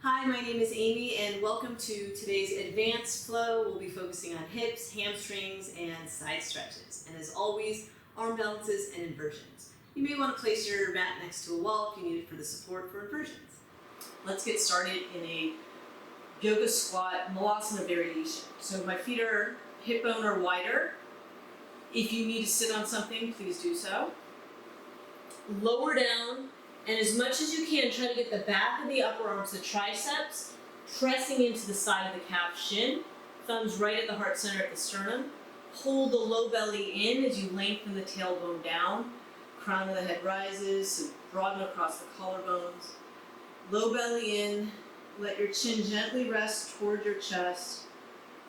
Hi, my name is Amy and welcome to today's advanced flow. We'll be focusing on hips, hamstrings, and side stretches. And as always, arm balances and inversions. You may want to place your mat next to a wall if you need it for the support for inversions. Let's get started in a yoga squat Malasana variation. So my feet are hip bone or wider. If you need to sit on something, please do so. Lower down, and as much as you can, try to get the back of the upper arms, the triceps, pressing into the side of the calf shin. Thumbs right at the heart center at the sternum. Hold the low belly in as you lengthen the tailbone down. Crown of the head rises, so broaden across the collarbones. Low belly in. Let your chin gently rest toward your chest.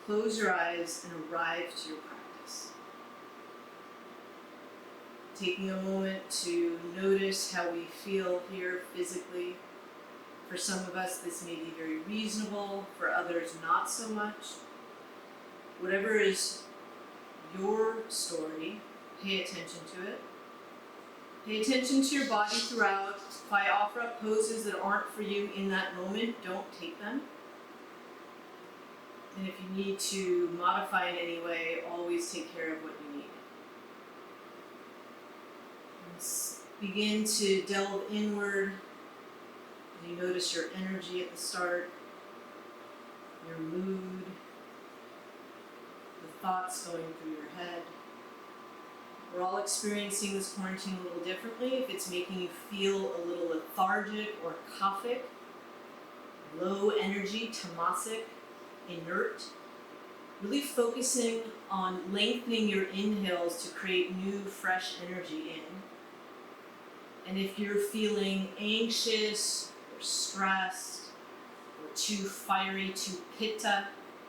Close your eyes and arrive to your practice. Taking a moment to notice how we feel here physically. For some of us, this may be very reasonable. For others, not so much. Whatever is your story, pay attention to it. Pay attention to your body throughout. If I offer up poses that aren't for you in that moment, don't take them. And if you need to modify in any way, always take care of what you need. Begin to delve inward as you notice your energy at the start, your mood, the thoughts going through your head. We're all experiencing this quarantine a little differently. If it's making you feel a little lethargic or kaphic, low energy, tamasic, inert, really focusing on lengthening your inhales to create new, fresh energy in. And if you're feeling anxious or stressed or too fiery, too pitta,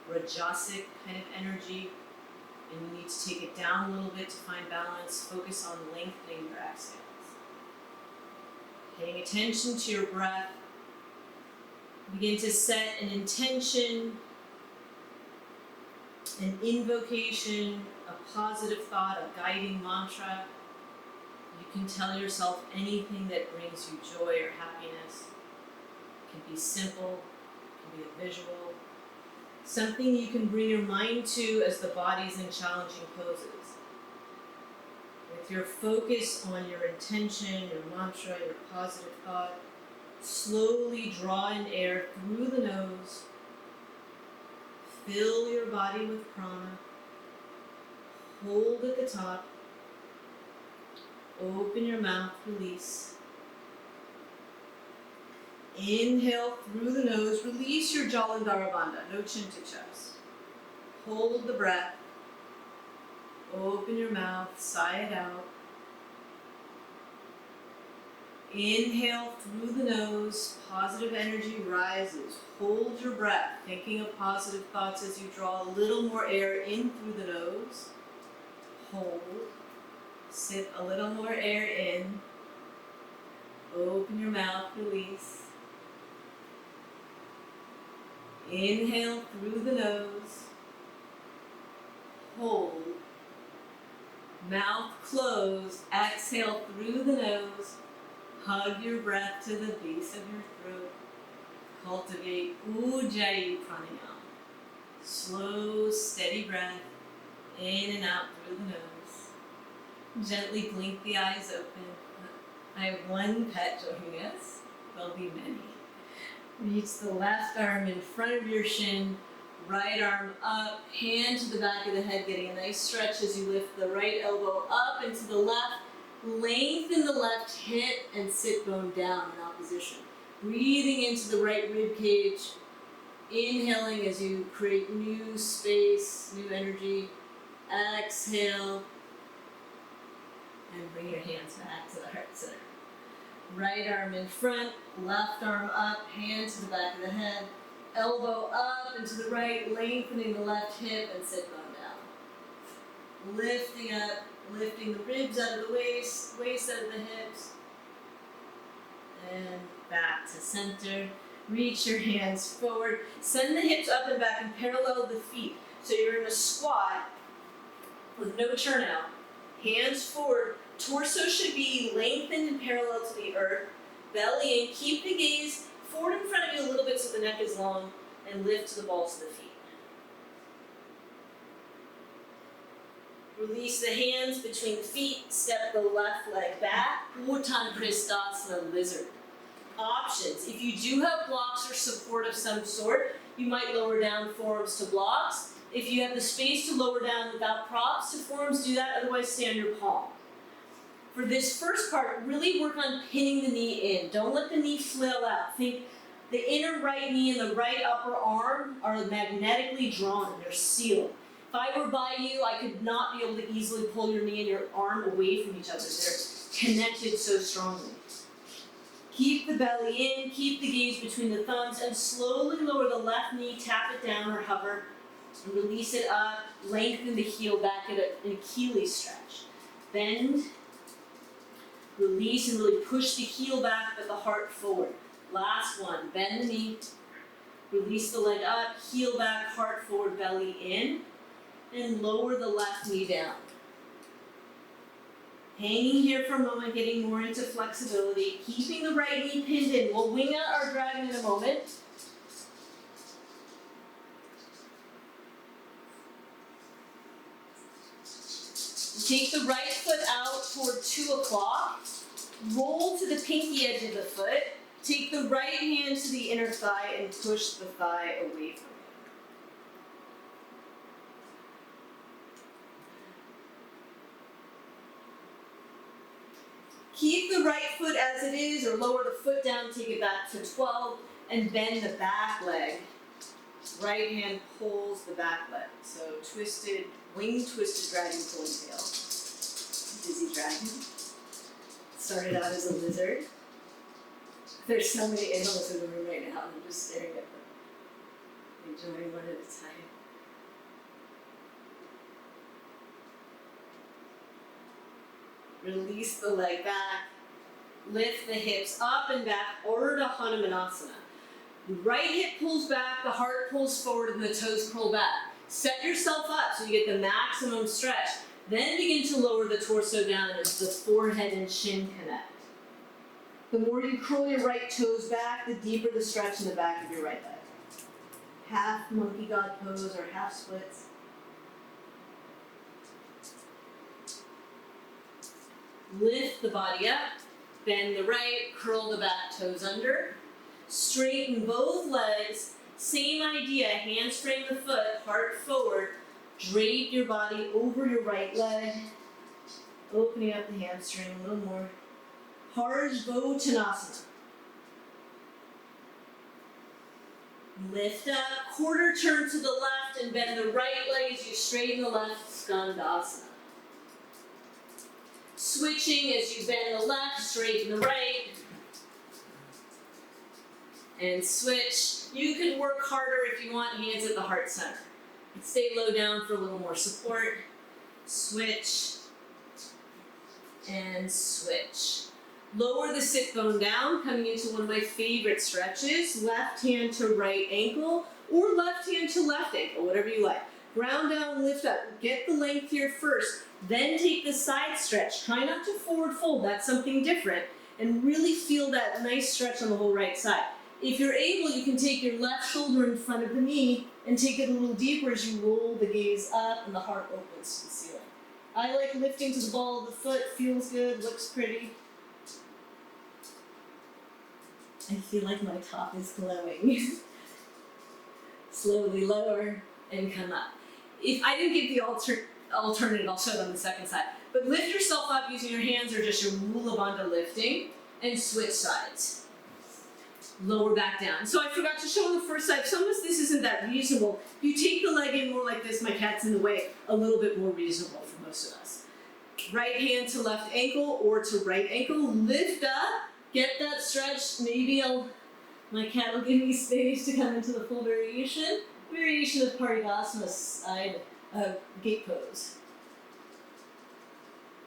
rajasic kind of energy, and you need to take it down a little bit to find balance, focus on lengthening your exhales. Paying attention to your breath. Begin to set an intention, an invocation, a positive thought, a guiding mantra. You can tell yourself anything that brings you joy or happiness. It can be simple, it can be a visual, something you can bring your mind to as the body's in challenging poses. With your focus on your intention, your mantra, your positive thought, slowly draw in air through the nose. Fill your body with prana. Hold at the top. Open your mouth, release. Inhale through the nose, release your Jalandhara Bandha, no chin to chest. Hold the breath. Open your mouth, sigh it out. Inhale through the nose, positive energy rises. Hold your breath, thinking of positive thoughts as you draw a little more air in through the nose. Hold. Sip a little more air in. Open your mouth, release. Inhale through the nose. Hold. Mouth closed. Exhale through the nose. Hug your breath to the base of your throat. Cultivate Ujjayi Pranayama. Slow, steady breath in and out through the nose. Gently blink the eyes open. I have one pet joining us. There'll be many. Reach the left arm in front of your shin. Right arm up. Hand to the back of the head, getting a nice stretch as you lift the right elbow up into the left. Lengthen the left hip and sit bone down in opposition. Breathing into the right rib cage. Inhaling as you create new space, new energy. Exhale. And bring your hands back to the heart center. Right arm in front, left arm up, hand to the back of the head, elbow up and to the right, lengthening the left hip and sit bone down. Lifting up, lifting the ribs out of the waist out of the hips. And back to center. Reach your hands forward. Send the hips up and back and parallel the feet. So you're in a squat with no turnout. Hands forward. Torso should be lengthened and parallel to the earth. Belly in. Keep the gaze forward in front of you a little bit so the neck is long, and lift to the balls of the feet. Release the hands between the feet, step the left leg back, Uttanapristhasana lizard. Options. If you do have blocks or support of some sort, you might lower down forearms to blocks. If you have the space to lower down without props to forearms, do that, otherwise stay on your palm. For this first part, really work on pinning the knee in. Don't let the knee flail out. Think the inner right knee and the right upper arm are magnetically drawn, they're sealed. If I were by you, I could not be able to easily pull your knee and your arm away from each other. They're connected so strongly. Keep the belly in, keep the gaze between the thumbs, and slowly lower the left knee, tap it down or hover, and release it up, lengthen the heel back at an Achilles stretch. Bend, release, and really push the heel back but the heart forward. Last one, bend the knee, release the leg up, heel back, heart forward, belly in, and lower the left knee down. Hanging here for a moment, getting more into flexibility, keeping the right knee pinned in. We'll wing out our dragon in a moment. Take the right foot out toward 2 o'clock. Roll to the pinky edge of the foot. Take the right hand to the inner thigh and push the thigh away from you. Keep the right foot as it is, or lower the foot down, take it back to 12, and bend the back leg. Right hand pulls the back leg. So twisted, wing twisted dragon pulling tail. Dizzy dragon. Started out as a lizard. There's so many animals in the room right now, I'm just staring at them. Enjoying one at a time. Release the leg back, lift the hips up and back, Urdhva Hanumanasana. The right hip pulls back, the heart pulls forward, and the toes curl back. Set yourself up so you get the maximum stretch. Then begin to lower the torso down as the forehead and chin connect. The more you curl your right toes back, the deeper the stretch in the back of your right leg. Half monkey god pose or half splits. Lift the body up, bend the right, curl the back toes under. Straighten both legs, same idea, hamstring the foot, heart forward. Drape your body over your right leg, opening up the hamstring a little more. Parsvottanasana. Lift up, quarter turn to the left and bend the right leg as you straighten the left, Skandasana. Switching as you bend the left, straighten the right. And switch. You can work harder if you want, hands at the heart center. Stay low down for a little more support. Switch. And switch. Lower the sit bone down, coming into one of my favorite stretches. Left hand to right ankle, or left hand to left ankle, whatever you like. Ground down, lift up. Get the length here first. Then take the side stretch. Try not to forward fold, that's something different. And really feel that nice stretch on the whole right side. If you're able, you can take your left shoulder in front of the knee and take it a little deeper as you roll the gaze up and the heart opens to the ceiling. I like lifting to the ball of the foot, feels good, looks pretty. I feel like my top is glowing. Slowly lower and come up. If I didn't give the alternative, I'll show it on the second side. But lift yourself up using your hands or just your Mula Bandha lifting and switch sides. Lower back down. So I forgot to show on the first side, sometimes this isn't that reasonable. If you take the leg in more like this, my cat's in the way, a little bit more reasonable for most of us. Right hand to left ankle or to right ankle, lift up, get that stretch. Maybe my cat will give me space to come into the full variation. Variation of Parigasana side gate pose.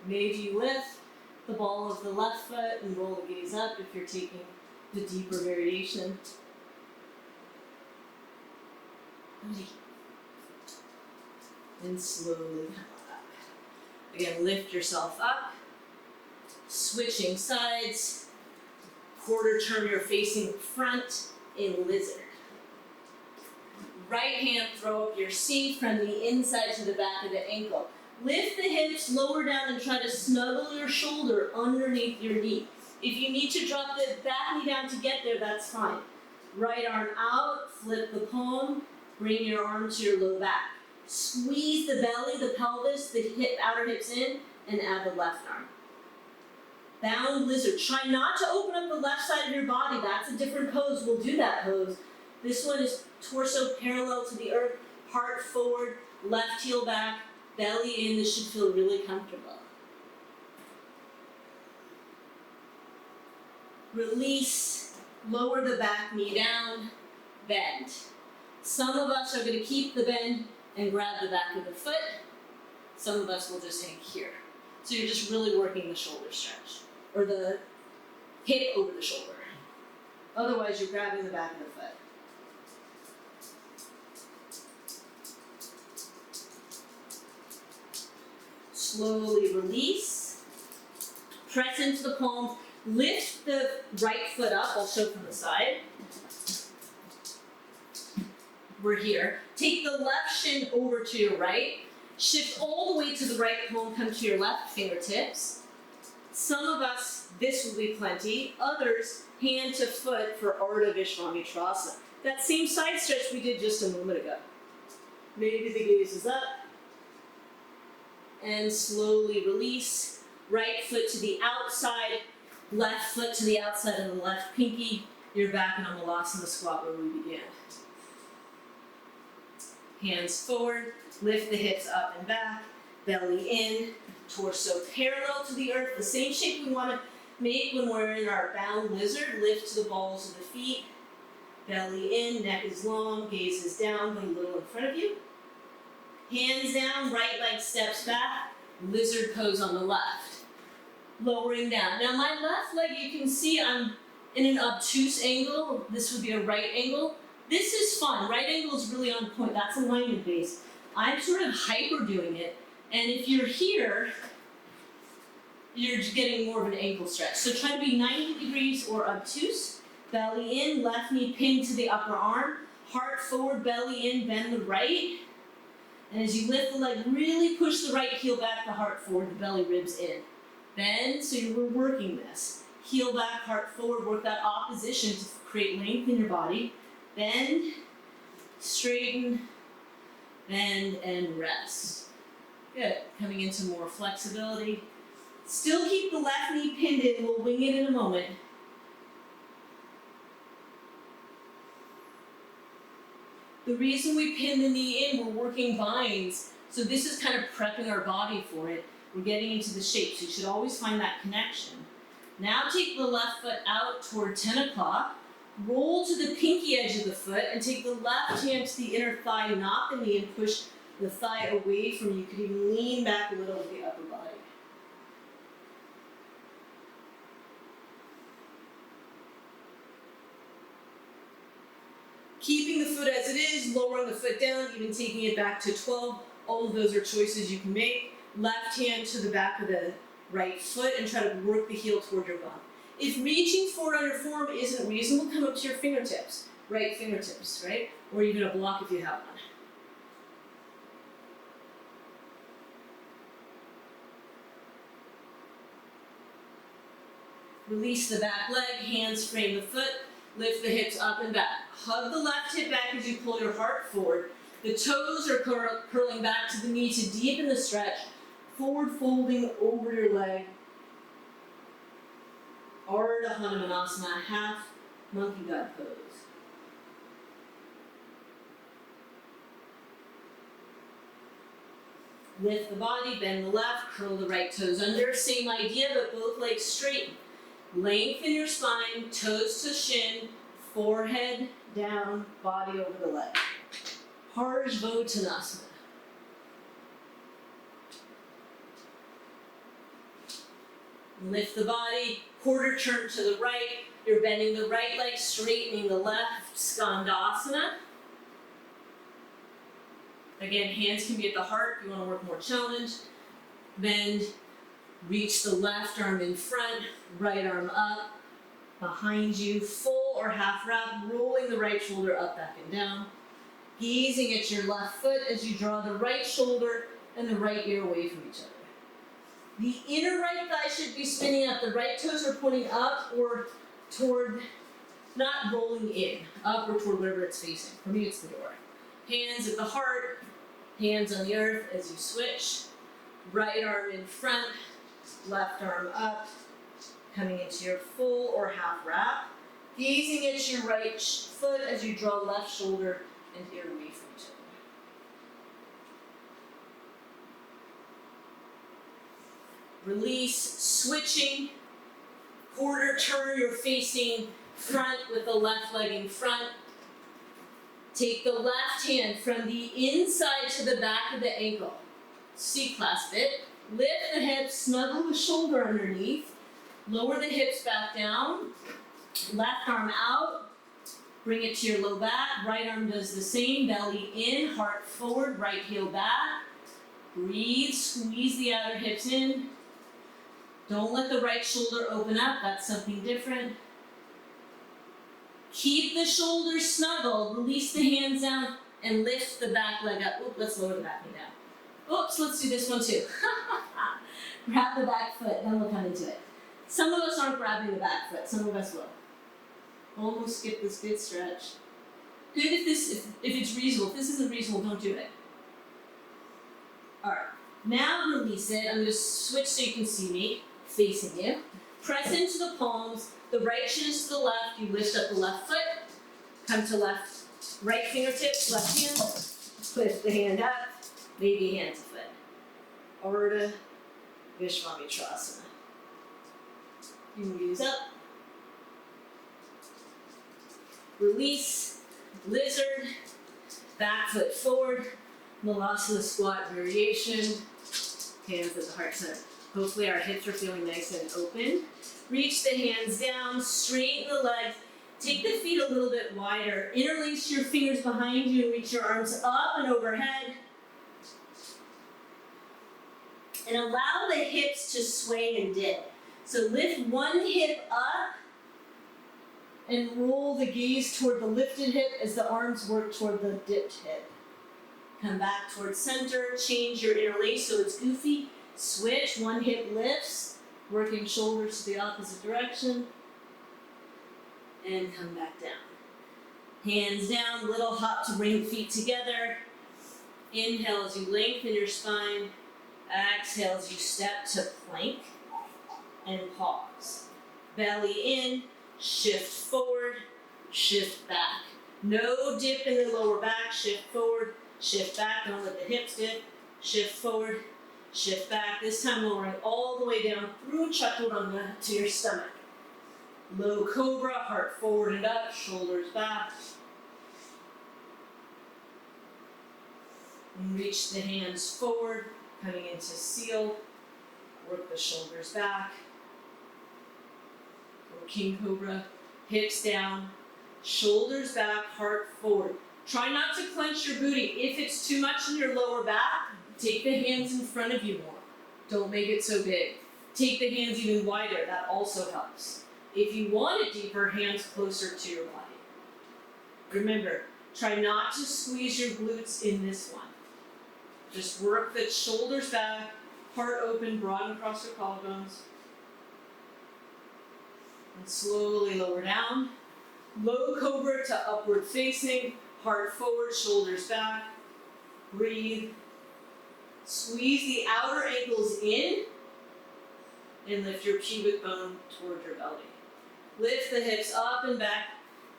Maybe you lift the ball of the left foot and roll the gaze up if you're taking the deeper variation. And slowly come up. Again, lift yourself up. Switching sides. Quarter turn, you're facing front in lizard. Right hand, throw up your seat from the inside to the back of the ankle. Lift the hips, lower down, and try to snuggle your shoulder underneath your knee. If you need to drop the back knee down to get there, that's fine. Right arm out, flip the palm, bring your arm to your low back. Squeeze the belly, the pelvis, the outer hips in, and add the left arm. Bound lizard. Try not to open up the left side of your body. That's a different pose. We'll do that pose. This one is torso parallel to the earth, heart forward, left heel back, belly in. This should feel really comfortable. Release, lower the back knee down, bend. Some of us are going to keep the bend and grab the back of the foot. Some of us will just hang here. So you're just really working the shoulder stretch, or the hip over the shoulder. Otherwise, you're grabbing the back of the foot. Slowly release. Press into the palms. Lift the right foot up. I'll show from the side. We're here. Take the left shin over to your right. Shift all the way to the right palm. Come to your left fingertips. Some of us, this will be plenty. Others, hand to foot for Ardha Vishwamitrasana. That same side stretch we did just a moment ago. Maybe the gaze is up. And slowly release. Right foot to the outside. Left foot to the outside of the left pinky. You're back in a Malasana squat where we began. Hands forward, lift the hips up and back, belly in, torso parallel to the earth. The same shape we want to make when we're in our bound lizard. Lift to the balls of the feet, belly in, neck is long, gaze is down, but a little in front of you. Hands down, right leg steps back, lizard pose on the left. Lowering down. Now my left leg, you can see I'm in an obtuse angle. This would be a right angle. This is fun. Right angle is really on point. That's alignment based. I'm sort of hyper doing it. And if you're here, you're getting more of an ankle stretch. So try to be 90 degrees or obtuse. Belly in, left knee pinned to the upper arm. Heart forward, belly in, bend the right. And as you lift the leg, really push the right heel back, the heart forward, the belly ribs in. Bend, so we're working this. Heel back, heart forward, work that opposition to create length in your body. Bend, straighten, bend, and rest. Good. Coming into more flexibility. Still keep the left knee pinned in. We'll wing it in a moment. The reason we pin the knee in, we're working binds. So this is kind of prepping our body for it. We're getting into the shape, so you should always find that connection. Now take the left foot out toward 10 o'clock. Roll to the pinky edge of the foot and take the left hand to the inner thigh, not the knee, and push the thigh away from you. You could even lean back a little with the upper body. Keeping the foot as it is, lowering the foot down, even taking it back to 12. All of those are choices you can make. Left hand to the back of the right foot and try to work the heel toward your bum. If reaching forward on your forearm isn't reasonable, come up to your fingertips. Right fingertips, right? Or even a block if you have one. Release the back leg, hands frame the foot, lift the hips up and back. Hug the left hip back as you pull your heart forward. The toes are curling back to the knee to deepen the stretch. Forward folding over your leg. Ardha Hanumanasana, half monkey gut pose. Lift the body, bend the left, curl the right toes under. Same idea, but both legs straighten. Lengthen your spine, toes to shin, forehead down, body over the leg. Parsvottanasana. Lift the body, quarter turn to the right. You're bending the right leg, straightening the left, Skandasana. Again, hands can be at the heart if you want to work more challenge. Bend, reach the left arm in front, right arm up, behind you, full or half wrap, rolling the right shoulder up, back, and down. Gazing at your left foot as you draw the right shoulder and the right ear away from each other. The inner right thigh should be spinning up. The right toes are pointing up or toward, not rolling in, up or toward wherever it's facing. For me, it's the door. Hands at the heart, hands on the earth as you switch. Right arm in front, left arm up, coming into your full or half wrap. Gazing at your right foot as you draw left shoulder and ear away from each other. Release, switching, quarter turn, you're facing front with the left leg in front. Take the left hand from the inside to the back of the ankle. C-clasp it. Lift the hips, snuggle the shoulder underneath. Lower the hips back down. Left arm out. Bring it to your low back. Right arm does the same. Belly in, heart forward, right heel back. Breathe, squeeze the outer hips in. Don't let the right shoulder open up, that's something different. Keep the shoulders snuggled, release the hands down, and lift the back leg up. Oop, let's lower the back knee down. Oops, let's do this one too. Grab the back foot, then we'll come into it. Some of us aren't grabbing the back foot, some of us will. Almost skip this good stretch. Good if it's reasonable. If this isn't reasonable, don't do it. Alright, now release it. I'm going to switch so you can see me. Facing you. Press into the palms, the right shin is to the left, you lift up the left foot, come to left, right fingertips, left hand, lift the hand up, maybe hand to foot. Ardha Vishwamitrasana. You move up. Release, lizard, back foot forward, Malasana squat variation, hands at the heart center. Hopefully our hips are feeling nice and open. Reach the hands down, straighten the legs. Take the feet a little bit wider. Interlace your fingers behind you and reach your arms up and overhead. And allow the hips to sway and dip. So lift one hip up and roll the gaze toward the lifted hip as the arms work toward the dipped hip. Come back towards center, change your interlace so it's goofy. Switch, one hip lifts, working shoulders to the opposite direction, and come back down. Hands down, little hop to bring the feet together. Inhale as you lengthen your spine. Exhale as you step to plank and pause. Belly in, shift forward, shift back. No dip in the lower back, shift forward, shift back, don't let the hips dip, shift forward, shift back, this time lowering all the way down through chaturanga to your stomach. Low cobra, heart forward and up, shoulders back. And reach the hands forward, coming into seal. Work the shoulders back. Or king cobra, hips down, shoulders back, heart forward. Try not to clench your booty. If it's too much in your lower back, take the hands in front of you more. Don't make it so big. Take the hands even wider, that also helps. If you want it deeper, hands closer to your body. Remember, try not to squeeze your glutes in this one. Just work the shoulders back, heart open, broaden across your collarbones. And slowly lower down. Low cobra to upward facing, heart forward, shoulders back. Breathe. Squeeze the outer ankles in and lift your pubic bone toward your belly. Lift the hips up and back,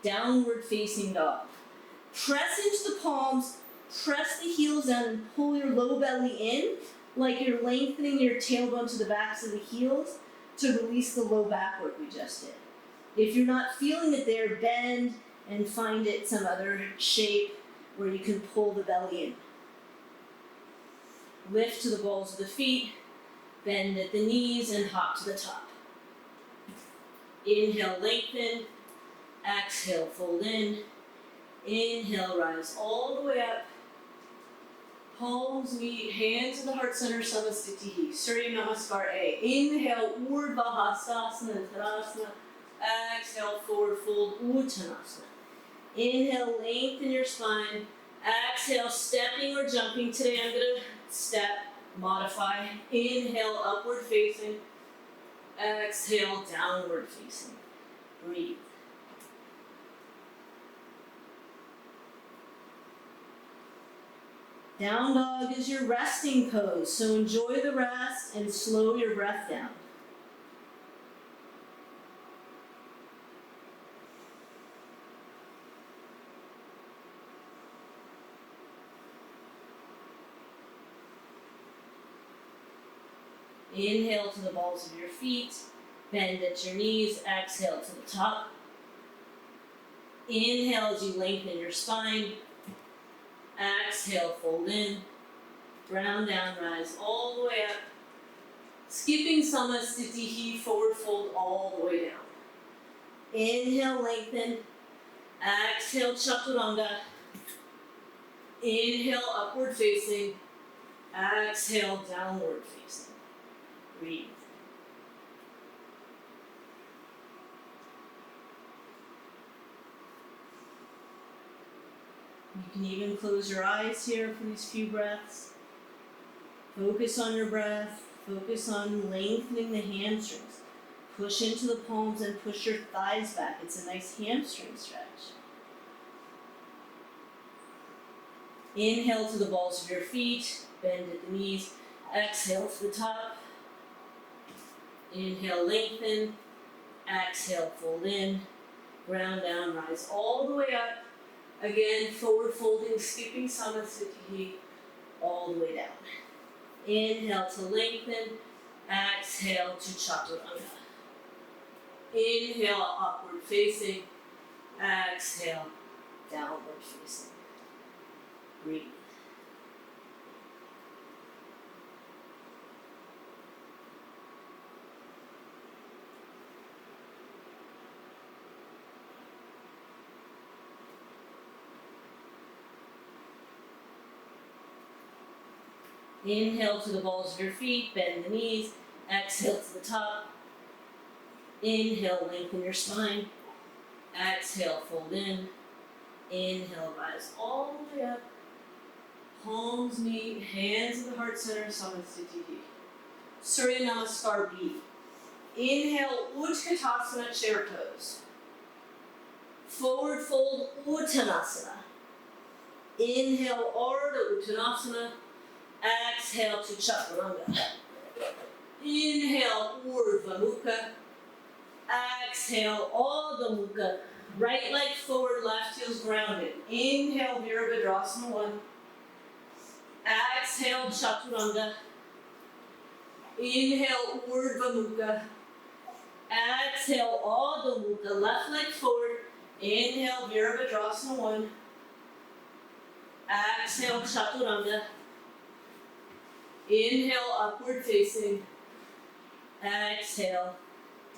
downward facing dog. Press into the palms, press the heels down and pull your low belly in like you're lengthening your tailbone to the backs of the heels to release the low back work we just did. If you're not feeling it there, bend and find it some other shape where you can pull the belly in. Lift to the balls of the feet, bend at the knees, and hop to the top. Inhale, lengthen. Exhale, fold in. Inhale, rise all the way up. Palms meet, hands in the heart center, Samastitihi. Surya Namaskar A. Inhale, Urdhva Hastasana, Tadasana. Exhale, forward fold, Uttanasana. Inhale, lengthen your spine. Exhale, stepping or jumping. Today I'm gonna step, modify. Inhale, upward facing. Exhale, downward facing. Breathe. Down dog is your resting pose, so enjoy the rest and slow your breath down. Inhale to the balls of your feet, bend at your knees, exhale to the top. Inhale as you lengthen your spine, exhale, fold in, ground down, rise all the way up. Skipping Samasthiti, forward fold all the way down. Inhale, lengthen, exhale, Chaturanga. Inhale, upward facing, exhale, downward facing. Breathe. You can even close your eyes here for these few breaths. Focus on your breath. Focus on lengthening the hamstrings. Push into the palms and push your thighs back. It's a nice hamstring stretch. Inhale to the balls of your feet. Bend at the knees. Exhale to the top. Inhale, lengthen. Exhale, fold in. Ground down, rise all the way up. Again, forward folding, skipping Samasthiti, all the way down. Inhale to lengthen. Exhale to Chaturanga. Inhale, upward facing. Exhale, downward facing. Breathe. Inhale to the balls of your feet, bend the knees, exhale to the top. Inhale, lengthen your spine. Exhale, fold in. Inhale, rise all the way up. Palms meet, hands at the heart center, Samasthiti. Surya Namaskar B. Inhale, Utkatasana, chair pose. Forward fold, Uttanasana. Inhale, Ardha Uttanasana. Exhale to Chaturanga. Inhale, Urdhva Mukha. Exhale, Adho Mukha. Right leg forward, left heel's grounded. Inhale, Virabhadrasana 1. Exhale, Chaturanga. Inhale, Urdhva Mukha. Exhale, Adho Mukha. Left leg forward. Inhale, Virabhadrasana 1. Exhale, Chaturanga. Inhale, upward facing. Exhale,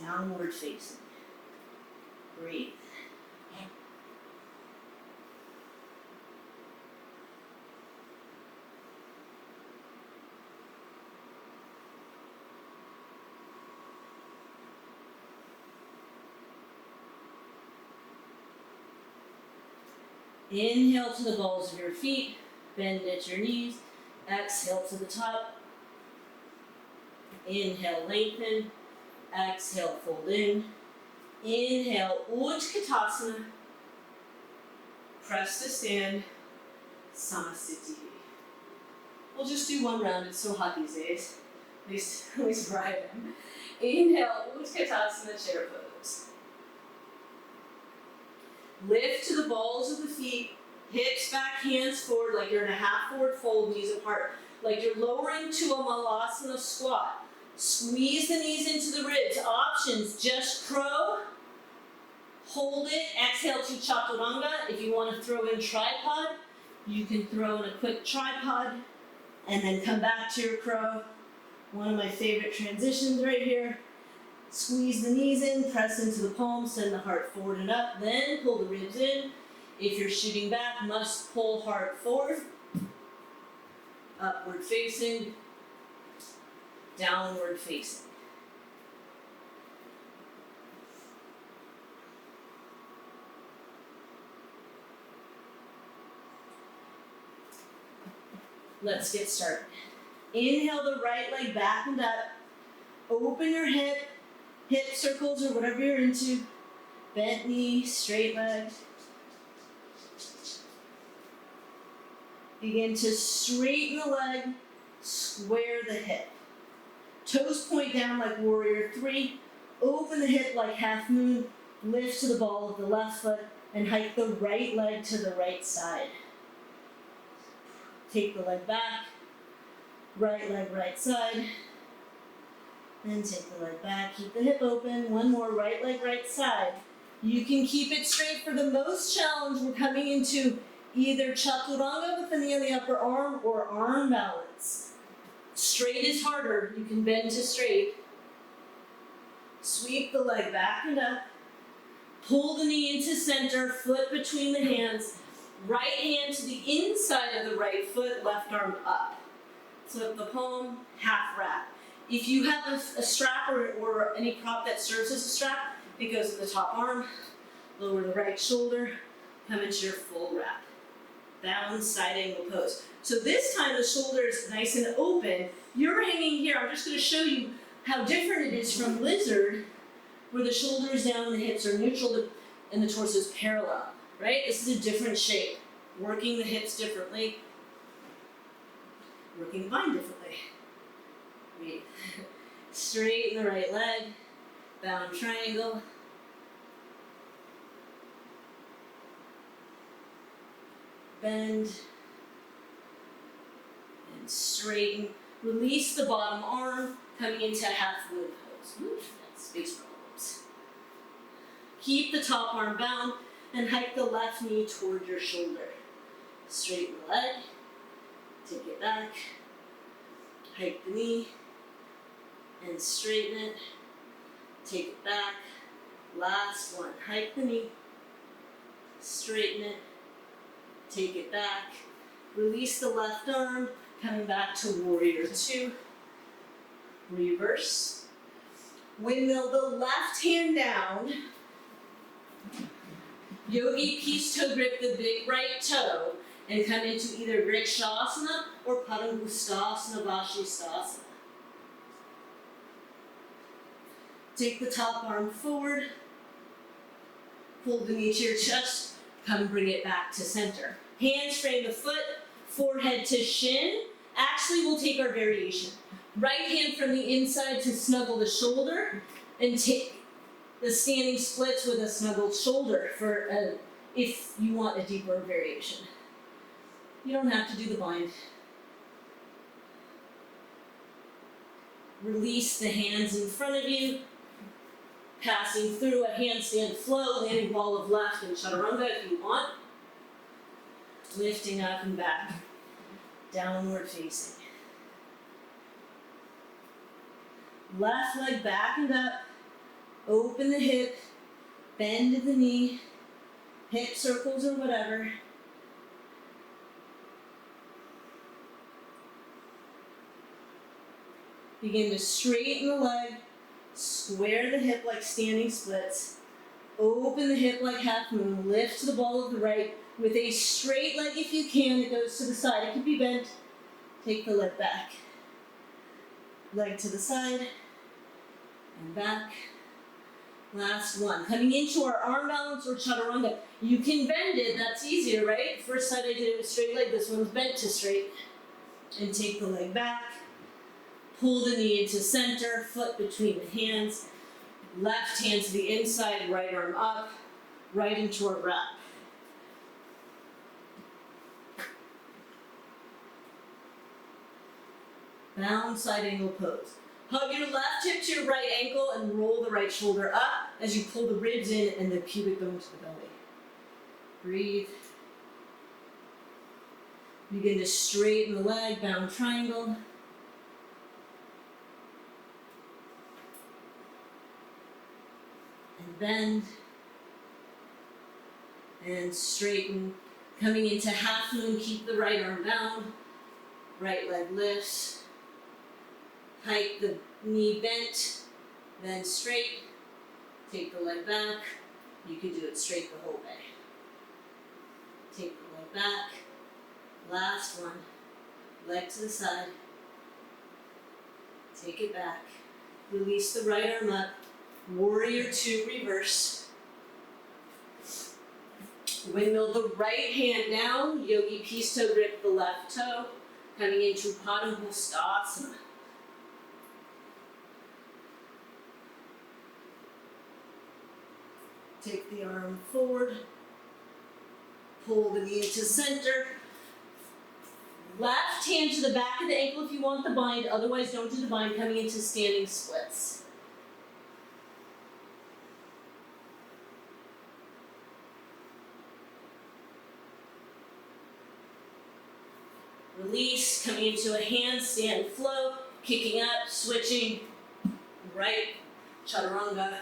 downward facing. Breathe. Inhale to the balls of your feet, bend at your knees, exhale to the top. Inhale, lengthen, exhale, fold in. Inhale, Utkatasana, press to stand, Samasthiti. We'll just do one round, it's so hot these days, at least where I am. Inhale, Utkatasana, chair pose. Lift to the balls of the feet, hips back, hands forward, like you're in a half forward fold, knees apart, like you're lowering to a Malasana squat. Squeeze the knees into the ribs. Options, just crow, hold it, exhale to Chaturanga. If you want to throw in tripod, you can throw in a quick tripod and then come back to your crow. One of my favorite transitions right here. Squeeze the knees in, press into the palms, send the heart forward and up, then pull the ribs in. If you're shooting back, must pull heart forward. Upward facing, downward facing. Let's get started. Inhale the right leg back and up. Open your hip circles or whatever you're into. Bent knee, straight leg. Begin to straighten the leg, square the hip. Toes point down like warrior three. Open the hip like half moon. Lift to the ball of the left foot and hike the right leg to the right side. Take the leg back. Right leg, right side. And take the leg back. Keep the hip open. One more, right leg, right side. You can keep it straight. For the most challenge, we're coming into either chaturanga with the knee on the upper arm or arm balance. Straight is harder. You can bend to straight. Sweep the leg back and up. Pull the knee into center, foot between the hands. Right hand to the inside of the right foot, left arm up. Flip the palm, half wrap. If you have a strap or any prop that serves as a strap, it goes in the top arm. Lower the right shoulder, come into your full wrap. Bound side angle pose. So this time the shoulder is nice and open. You're hanging here. I'm just going to show you how different it is from lizard, where the shoulder is down, the hips are neutral, and the torso is parallel. Right? This is a different shape. Working the hips differently. Working the vine differently. Breathe. Straighten the right leg. Bound triangle. Bend. And straighten. Release the bottom arm, coming into half moon pose. Ooh, that's space problems. Keep the top arm bound and hike the left knee toward your shoulder. Straighten the leg. Take it back. Hike the knee. And straighten it. Take it back. Last one. Hike the knee. Straighten it. Take it back. Release the left arm. Coming back to warrior two. Reverse. Windmill the left hand down. Yogi peace toe grip the big right toe and come into either Vrikshasana or Padangusthasana, Vashisthasana. Take the top arm forward. Pull the knee to your chest. Come bring it back to center. Hands frame the foot, forehead to shin. Actually, we'll take our variation. Right hand from the inside to snuggle the shoulder and take the standing splits with a snuggled shoulder for if you want a deeper variation. You don't have to do the bind. Release the hands in front of you, passing through a handstand flow, landing ball of left and chaturanga if you want. Lifting up and back, downward facing. Left leg back and up. Open the hip, bend the knee, hip circles or whatever. Begin to straighten the leg, square the hip like standing splits, open the hip like half moon, lift to the ball of the right with a straight leg if you can. It goes to the side, it can be bent. Take the leg back. Leg to the side and back. Last one. Coming into our arm balance or chaturanga. You can bend it, that's easier, right? First side I did it with straight leg, this one's bent to straight. And take the leg back. Pull the knee into center, foot between the hands. Left hand to the inside, right arm up, right into our wrap. Bound side angle pose. Hug your left hip to your right ankle and roll the right shoulder up as you pull the ribs in and the pubic bone to the belly. Breathe. Begin to straighten the leg, bound triangle. And bend. And straighten. Coming into half moon, keep the right arm down. Right leg lifts. Hike the knee bent, then straight. Take the leg back. You can do it straight the whole way. Take the leg back. Last one. leg to the side. Take it back. Release the right arm up. Warrior two, reverse. Windmill the right hand down. Yogi peace toe, grip the left toe. Coming into Padangusthasana. Take the arm forward. Pull the knee to center. Left hand to the back of the ankle if you want the bind, otherwise don't do the bind, coming into standing splits. Release, coming into a handstand flow, kicking up, switching, right, chaturanga,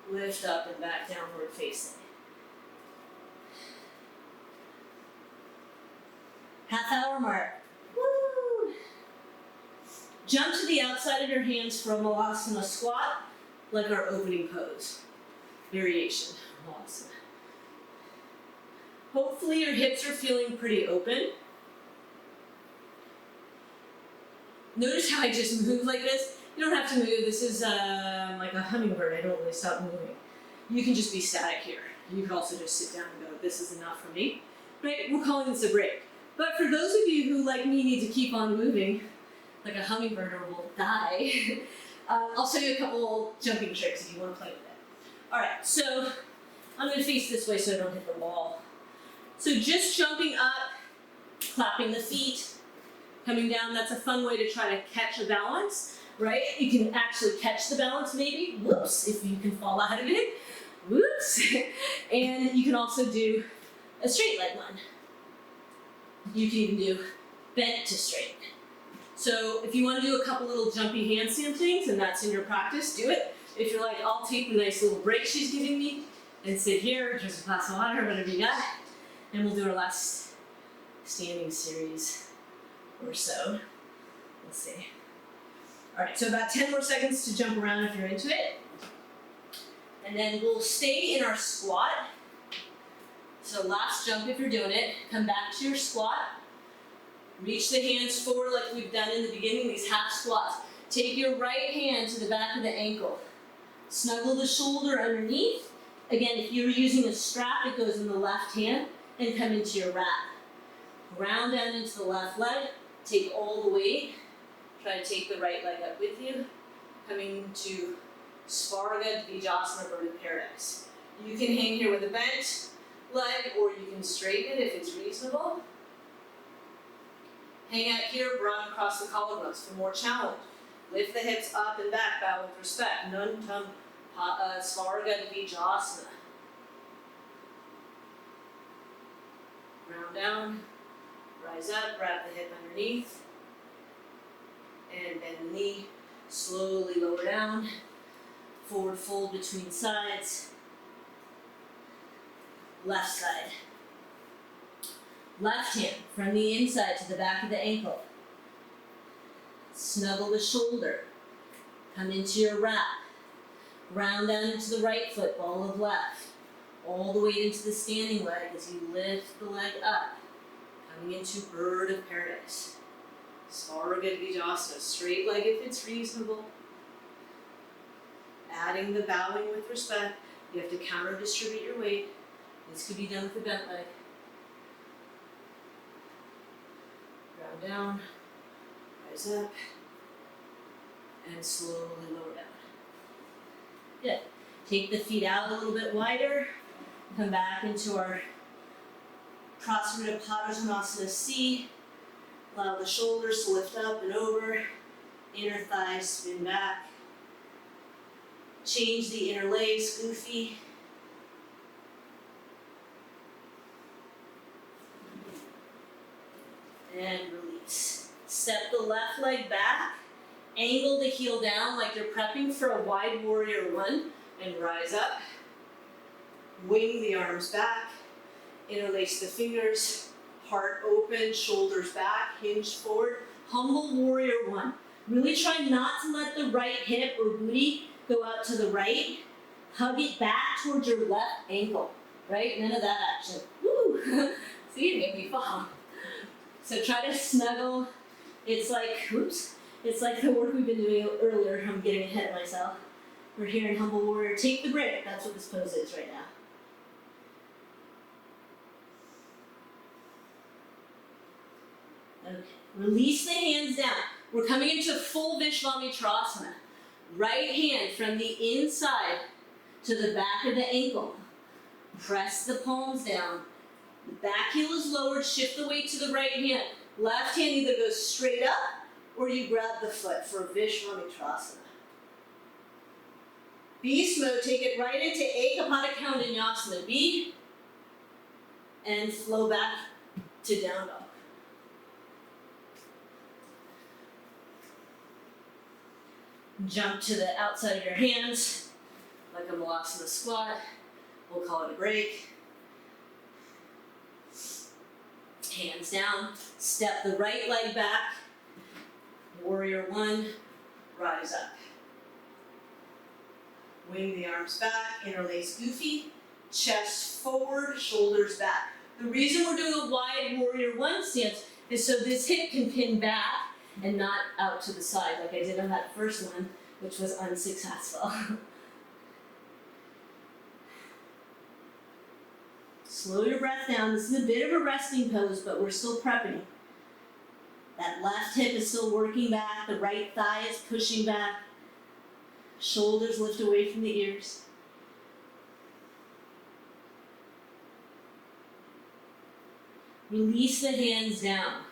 lift up and back, downward facing. Half hour mark. Woo! Jump to the outside of your hands for a Malasana squat, like our opening pose. Variation, Malasana. Hopefully your hips are feeling pretty open. Notice how I just move like this. You don't have to move. This is like a hummingbird. I don't really stop moving. You can just be static here. You can also just sit down and go, this is enough for me. Right? We're calling this a break. But for those of you who, like me, need to keep on moving, like a hummingbird or will die, I'll show you a couple jumping tricks if you want to play with it. All right, so I'm going to face this way so I don't hit the wall. So just jumping up, clapping the feet, coming down. That's a fun way to try to catch a balance, right? You can actually catch the balance maybe, whoops, if you can fall out of it, whoops. And you can also do a straight leg one. You can even do bent to straight. So if you want to do a couple little jumpy handstand things and that's in your practice, do it. If you're like, I'll take the nice little break she's giving me and sit here, just a glass of water, whatever you got, and we'll do our last standing series or so. Let's see. All right, so about 10 more seconds to jump around if you're into it. And then we'll stay in our squat. So last jump if you're doing it, come back to your squat. Reach the hands forward like we've done in the beginning, these half squats. Take your right hand to the back of the ankle. Snuggle the shoulder underneath. Again, if you're using a strap, it goes in the left hand and come into your wrap. Ground down into the left leg, take all the weight. Try to take the right leg up with you. Coming to Svarga Dvijasana, Bird of Paradise. You can hang here with a bent leg, or you can straighten it if it's reasonable. Hang out here, broad across the collarbones for more challenge. Lift the hips up and back, bow with respect. Nuntam Svarga Dvijasana. Ground down, rise up, wrap the hip underneath, and bend the knee. Slowly lower down, forward fold between sides. Left side. Left hand from the inside to the back of the ankle. Snuggle the shoulder. Come into your wrap. Ground down into the right foot, ball of left. All the way into the standing leg as you lift the leg up. Coming into Bird of Paradise. Svarga Dvijasana, straight leg if it's reasonable. Adding the bowing with respect. You have to counter distribute your weight. This could be done with a bent leg. Ground down, rise up, and slowly lower down. Good. Take the feet out a little bit wider. Come back into our Prasarita Padottanasana C. Allow the shoulders to lift up and over. Inner thighs spin back. Change the inner legs, goofy. And release. Step the left leg back. Angle the heel down like you're prepping for a wide warrior one. And rise up. Wing the arms back. Interlace the fingers. Heart open, shoulders back, hinge forward. Humble warrior one. Really try not to let the right hip or booty go out to the right. Hug it back towards your left ankle. Right? None of that action. Woo! See, it made me fall. So try to snuggle. It's like, it's like the work we've been doing earlier. I'm getting ahead of myself. We're here in Humble Warrior. Take the break. That's what this pose is right now. Okay, release the hands down. We're coming into full Vishvamitrasana. Right hand from the inside to the back of the ankle. Press the palms down. The back heel is lowered, shift the weight to the right hand. Left hand either goes straight up or you grab the foot for Vishvamitrasana. Beast mode, take it right into Ekapada Kaundinyasana. B and flow back to down dog. Jump to the outside of your hands, like a Malasana squat. We'll call it a break. Hands down, step the right leg back. Warrior one, rise up. Wing the arms back, interlace goofy, chest forward, shoulders back. The reason we're doing a wide warrior one stance is so this hip can pin back and not out to the side like I did on that first one, which was unsuccessful. Slow your breath down. This is a bit of a resting pose, but we're still prepping. That left hip is still working back. The right thigh is pushing back. Shoulders lift away from the ears. Release the hands down.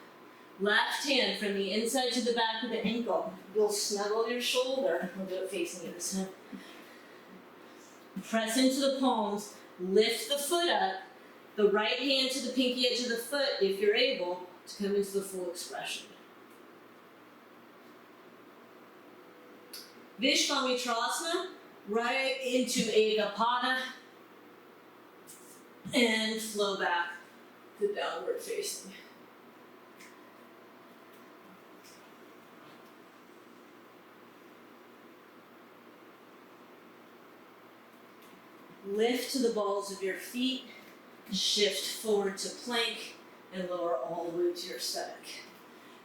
Left hand from the inside to the back of the ankle. You'll snuggle your shoulder. We'll do it facing you this time. Press into the palms. Lift the foot up. The right hand to the pinky edge of the foot, if you're able, to come into the full expression. Vishvamitrasana, right into Ekapada, and flow back to downward facing. Lift to the balls of your feet, shift forward to plank, and lower all the way to your stomach.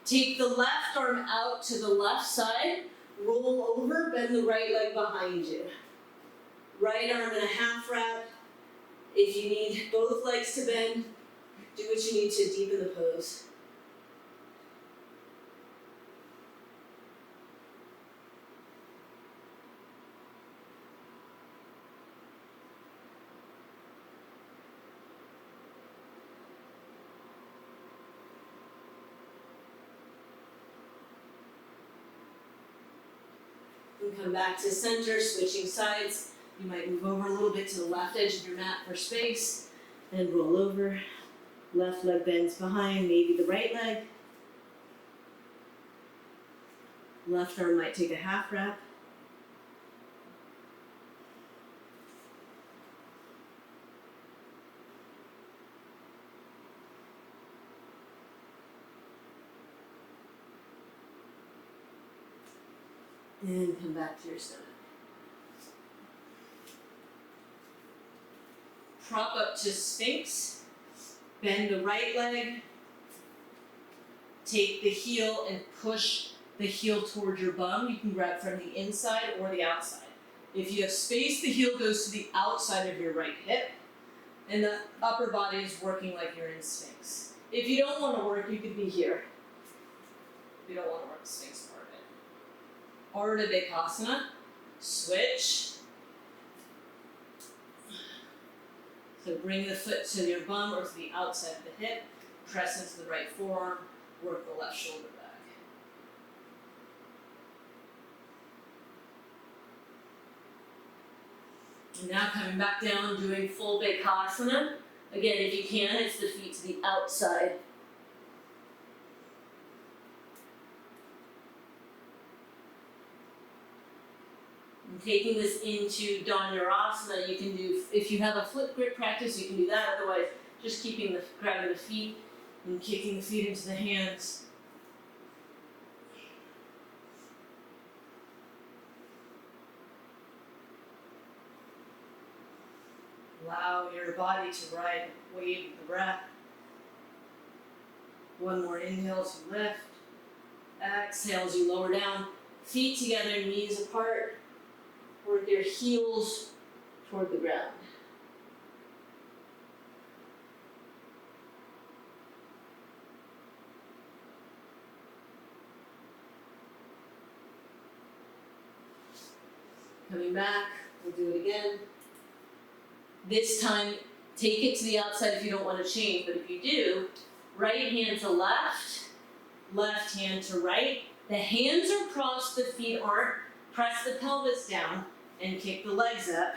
Take the left arm out to the left side, roll over, bend the right leg behind you. Right arm in a half wrap. If you need both legs to bend, do what you need to deepen the pose. And come back to center, switching sides. You might move over a little bit to the left edge of your mat for space, and roll over. Left leg bends behind, maybe the right leg. Left arm might take a half wrap. And come back to your stomach. Prop up to Sphinx. Bend the right leg. Take the heel and push the heel towards your bum. You can grab from the inside or the outside. If you have space, the heel goes to the outside of your right hip. And the upper body is working like you're in Sphinx. If you don't want to work, you could be here. If you don't want to work the Sphinx part of it. Ardha Dekasana. Switch. So bring the foot to your bum or to the outside of the hip. Press into the right forearm. Work the left shoulder back. And now coming back down, doing full Bekasana. Again, if you can, it's the feet to the outside. And taking this into Dhanurasana, you can do, if you have a flip grip practice, you can do that. Otherwise, just grabbing the feet and kicking the feet into the hands. Allow your body to ride the wave of the breath. One more inhale as you lift. Exhale as you lower down. Feet together, knees apart. Work your heels toward the ground. Coming back, we'll do it again. This time, take it to the outside if you don't want to change, but if you do, right hand to left, left hand to right. The hands are crossed, the feet aren't. Press the pelvis down and kick the legs up.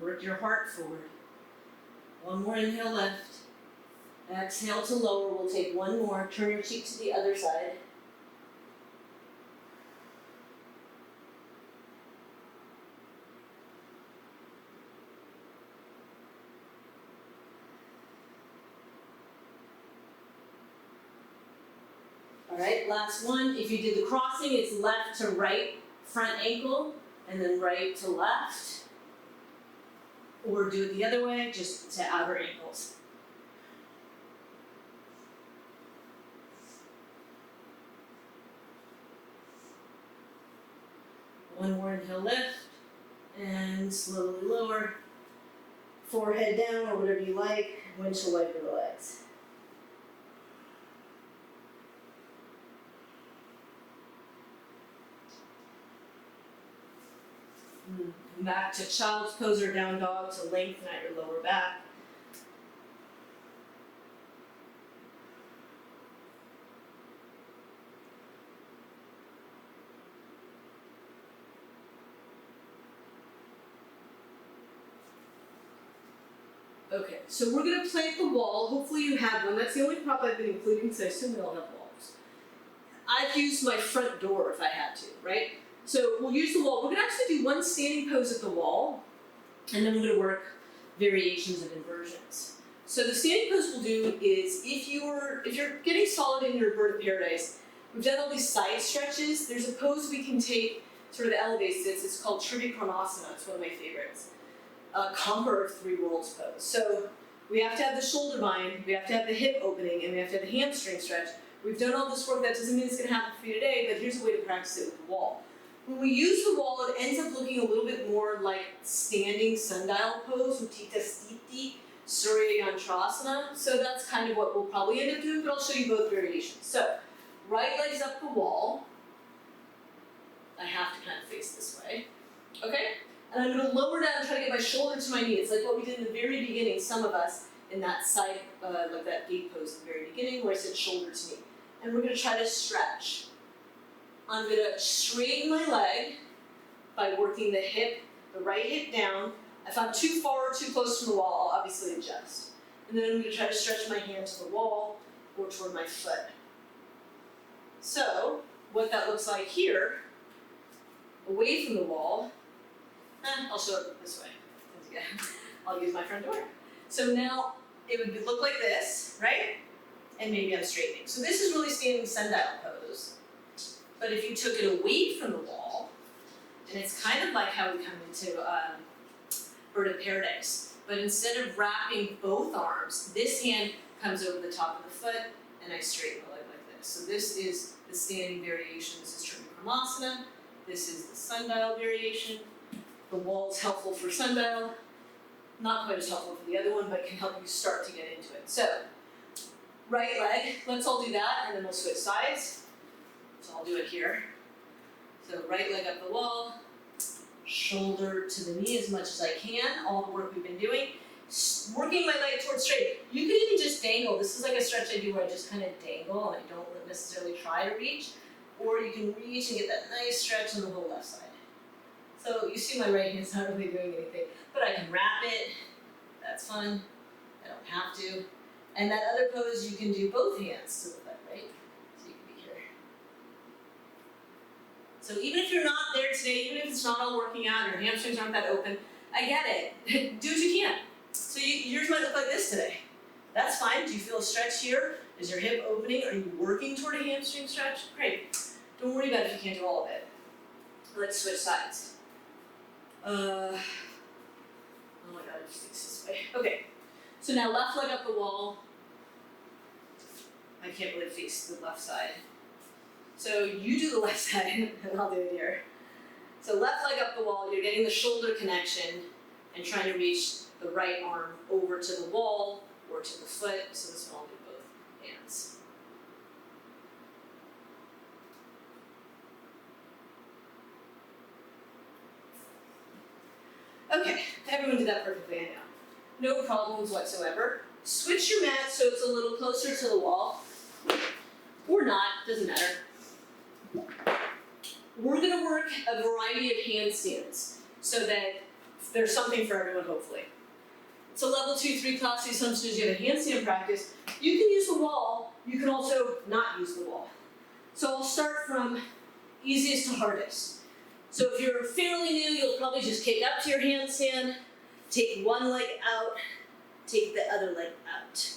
Work your heart forward. One more inhale, lift. Exhale to lower, we'll take one more. Turn your cheek to the other side. All right, last one. If you did the crossing, it's left to right, front ankle, and then right to left. Or do it the other way, just to outer ankles. One more inhale, lift, and slowly lower. Forehead down, or whatever you like. Windshield wiper the legs. Come back to child's pose or down dog to lengthen out your lower back. Okay, so we're going to plant the wall. Hopefully you have one. That's the only prop I've been including, so I assume we all have walls. I've used my front door if I had to, right? So we'll use the wall. We're going to actually do one standing pose at the wall, and then we're going to work variations of inversions. So the standing pose we'll do is if you're getting solid in your bird of paradise, we've done all these side stretches. There's a pose we can take sort of elevates this. It's called Trivikramasanana. It's one of my favorites. Conqueror of Three Worlds pose. So we have to have the shoulder bind, we have to have the hip opening, and we have to have the hamstring stretch. We've done all this work. That doesn't mean it's going to happen for you today, but here's a way to practice it with the wall. When we use the wall, it ends up looking a little bit more like standing sundial pose, Utthita Sthiti, Surya Yantrasana. So that's kind of what we'll probably end up doing, but I'll show you both variations. So, right leg's up the wall. I have to kind of face this way. Okay? And I'm going to lower down and try to get my shoulder to my knee. It's like what we did in the very beginning, some of us, in that side, like that gate pose at the very beginning, where I said shoulder to knee. And we're going to try to stretch. I'm going to straighten my leg by working the hip, the right hip down. If I'm too far or too close to the wall, I'll obviously adjust. And then I'm going to try to stretch my hand to the wall or toward my foot. So, what that looks like here, away from the wall, I'll show it this way. I'll use my front door. So now it would look like this, right? And maybe I'm straightening. So this is really standing sundial pose. But if you took it away from the wall, and it's kind of like how we come into Bird of Paradise. But instead of wrapping both arms, this hand comes over the top of the foot, and I straighten the leg like this. So this is the standing variation. This is Trivikramasanana. This is the sundial variation. The wall is helpful for sundial, not quite as helpful for the other one, but can help you start to get into it. So, right leg, let's all do that, and then we'll switch sides. So I'll do it here. So right leg up the wall, shoulder to the knee as much as I can, all the work we've been doing. Working my leg towards straight. You can even just dangle. This is like a stretch I do where I just kind of dangle and I don't necessarily try to reach. Or you can reach and get that nice stretch on the whole left side. So you see my right hand's not really doing anything, but I can wrap it. That's fun. I don't have to. And that other pose, you can do both hands to the foot, right? So you can be here. So even if you're not there today, even if it's not all working out, your hamstrings aren't that open, I get it. Do what you can. So yours might look like this today. That's fine. Do you feel a stretch here? Is your hip opening? Are you working toward a hamstring stretch? Great. Don't worry about it if you can't do all of it. Let's switch sides. Oh my god, it just sticks this way. Okay, so now left leg up the wall. I can't really face the left side. So you do the left side, and I'll do it here. So left leg up the wall, you're getting the shoulder connection and trying to reach the right arm over to the wall or to the foot. So this one I'll do both hands. Okay, everyone did that perfectly, I know. No problems whatsoever. Switch your mat so it's a little closer to the wall, or not, doesn't matter. We're gonna work a variety of handstands so that there's something for everyone, hopefully. It's a level 2-3 class, so some students get a handstand practice. You can use the wall, you can also not use the wall. So I'll start from easiest to hardest. So if you're fairly new, you'll probably just kick up to your handstand, take one leg out, take the other leg out.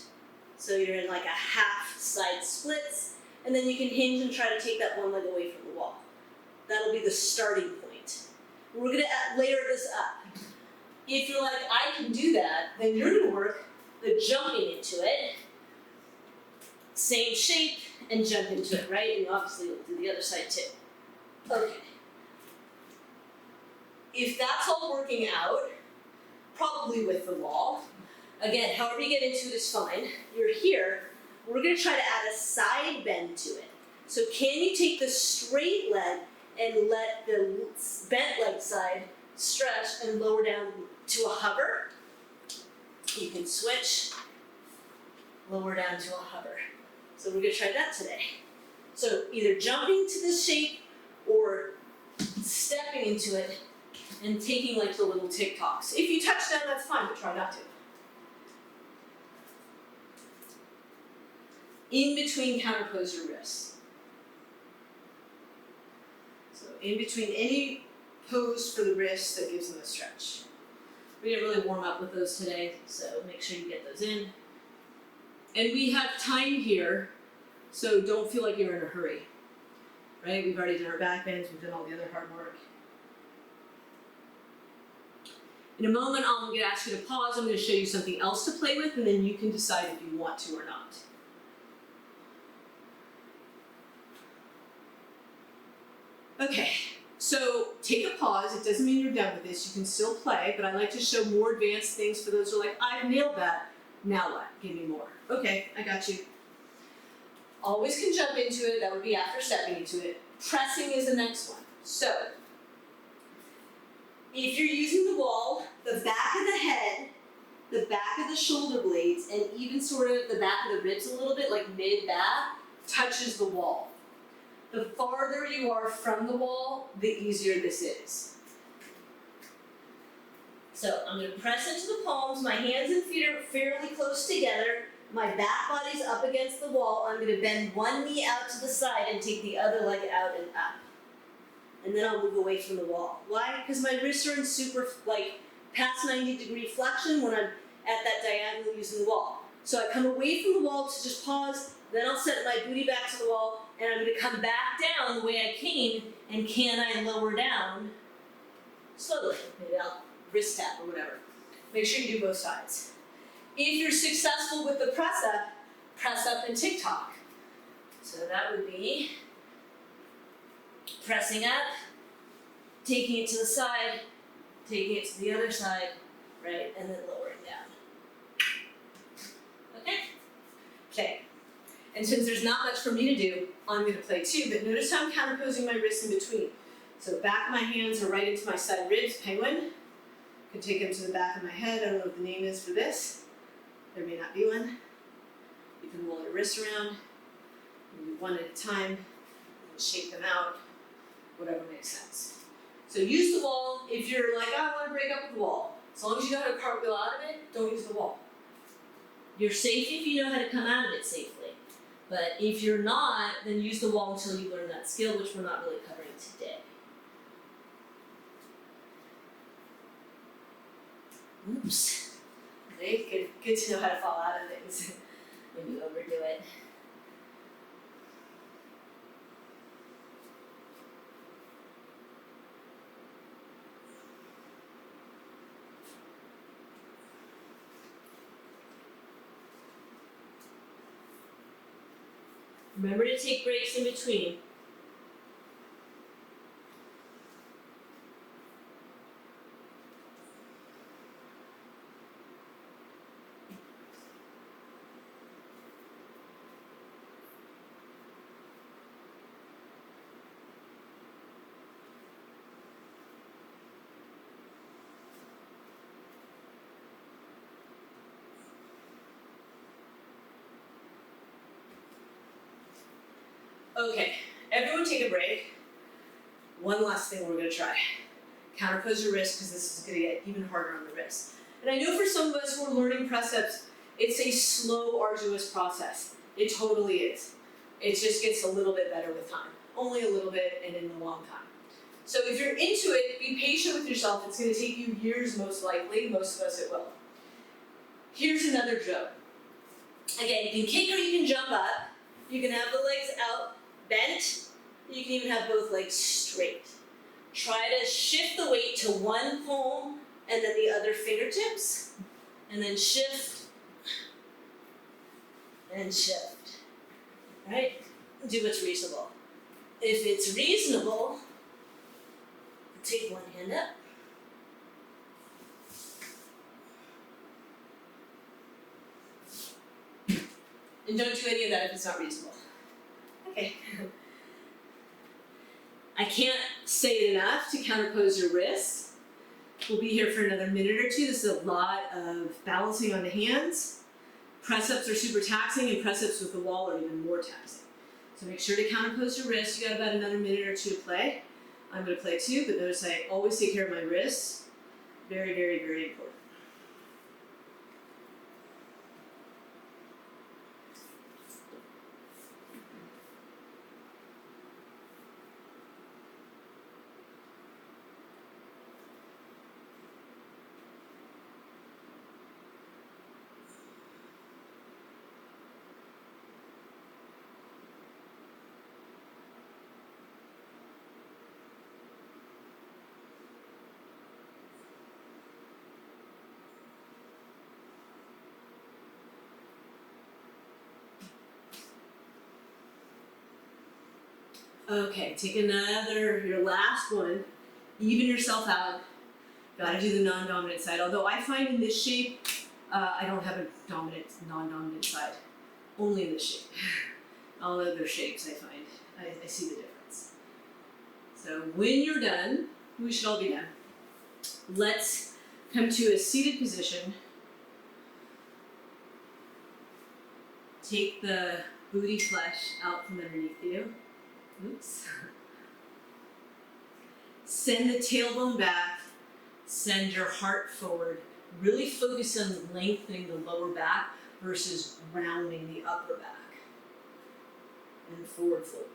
So you're in like a half side splits, and then you can hinge and try to take that one leg away from the wall. That'll be the starting point. We're gonna layer this up. If you're like, I can do that, then you're gonna work the jumping into it, same shape, and jump into it, right? And obviously we'll do the other side too. Okay. If that's all working out, probably with the wall, again, however you get into it is fine. You're here, we're gonna try to add a side bend to it. So can you take the straight leg and let the bent leg side stretch and lower down to a hover? You can switch, lower down to a hover. So we're gonna try that today. So either jumping to this shape or stepping into it and taking like the little TikToks. If you touch down, that's fine, but try not to. In between, counterpose your wrists. So in between any pose for the wrists that gives them a stretch. We didn't really warm up with those today, so make sure you get those in. And we have time here, so don't feel like you're in a hurry. Right? We've already done our back bends, we've done all the other hard work. In a moment, I'm going to ask you to pause. I'm going to show you something else to play with, and then you can decide if you want to or not. Okay, so take a pause. It doesn't mean you're done with this. You can still play, but I like to show more advanced things for those who are like, I've nailed that. Now what? Give me more. Okay, I got you. Always can jump into it. That would be after stepping into it. Pressing is the next one. So, if you're using the wall, the back of the head, the back of the shoulder blades, and even sort of the back of the ribs a little bit, like mid-back, touches the wall. The farther you are from the wall, the easier this is. So I'm going to press into the palms. My hands and feet are fairly close together. My back body's up against the wall. I'm going to bend one knee out to the side and take the other leg out and up. And then I'll move away from the wall. Why? Because my wrists are in super, like, past 90-degree flexion when I'm at that diagonal using the wall. So I come away from the wall to just pause, then I'll set my booty back to the wall, and I'm going to come back down the way I came, and can I lower down slowly? Maybe I'll wrist tap or whatever. Make sure you do both sides. If you're successful with the press up and TikTok. So that would be pressing up, taking it to the side, taking it to the other side, right, and then lowering down. Okay? Okay. And since there's not much for me to do, I'm going to play too, but notice how I'm counterposing my wrists in between. So back of my hands are right into my side ribs, penguin. Can take them to the back of my head. I don't know what the name is for this. There may not be one. You can roll your wrists around, maybe one at a time, and shake them out, whatever makes sense. So use the wall if you're like, I want to break up with the wall. As long as you know how to cartwheel out of it, don't use the wall. You're safe if you know how to come out of it safely. But if you're not, then use the wall until you learn that skill, which we're not really covering today. Oops. Okay, good to know how to fall out of things when you overdo it. Remember to take breaks in between. Okay, everyone take a break. One last thing we're gonna try. Counterpose your wrist, because this is gonna get even harder on the wrist. And I know for some of us who are learning press-ups, it's a slow, arduous process. It totally is. It just gets a little bit better with time. Only a little bit and in a long time. So if you're into it, be patient with yourself. It's gonna take you years most likely. Most of us it will. Here's another joke. Again, you can kick or you can jump up. You can have the legs out, bent. You can even have both legs straight. Try to shift the weight to one palm and then the other fingertips. And then shift and shift. Right? Do what's reasonable. If it's reasonable, take one hand up. And don't do any of that if it's not reasonable. Okay. I can't say it enough to counterpose your wrists. We'll be here for another minute or two. This is a lot of balancing on the hands. Press-ups are super taxing, and press-ups with the wall are even more taxing. So make sure to counterpose your wrists. You got about another minute or two to play. I'm going to play too, but notice I always take care of my wrists. Very, very, very important. Okay, take your last one. Even yourself out. Gotta do the non-dominant side. Although I find in this shape, I don't have a non-dominant side. Only in this shape. All other shapes I find, I see the difference. So when you're done, we should all be done. Let's come to a seated position. Take the booty flesh out from underneath you. Oops. Send the tailbone back, send your heart forward. Really focus on lengthening the lower back versus rounding the upper back. And forward fold.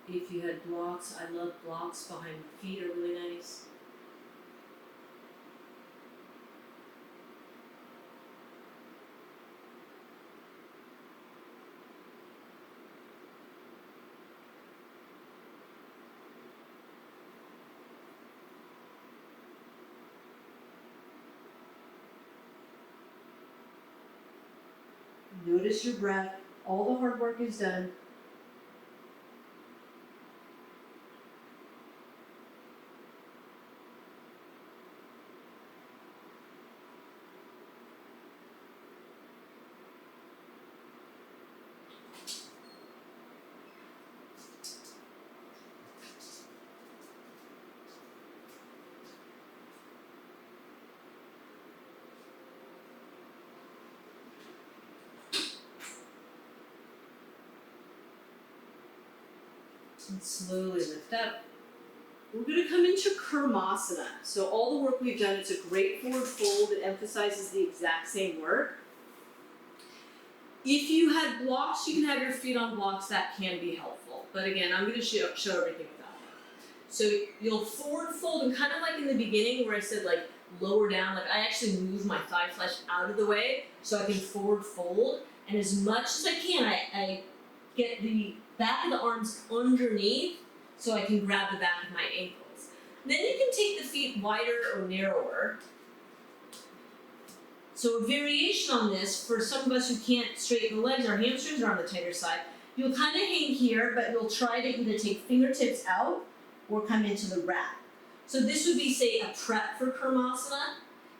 If you had blocks, I love blocks behind the feet are really nice. Notice your breath. All the hard work is done. And slowly lift up. We're going to come into Kurmasana. So all the work we've done, it's a great forward fold. It emphasizes the exact same work. If you had blocks, you can have your feet on blocks. That can be helpful. but again, I'm going to show everything without that. So you'll forward fold, and kind of like in the beginning where I said like lower down, like I actually move my thigh flesh out of the way so I can forward fold, and as much as I can, I get the back of the arms underneath so I can grab the back of my ankles. Then you can take the feet wider or narrower. So a variation on this, for some of us who can't straighten the legs, our hamstrings are on the tighter side, you'll kind of hang here, but you'll try to either take fingertips out or come into the wrap. So this would be, say, a prep for Karmasana.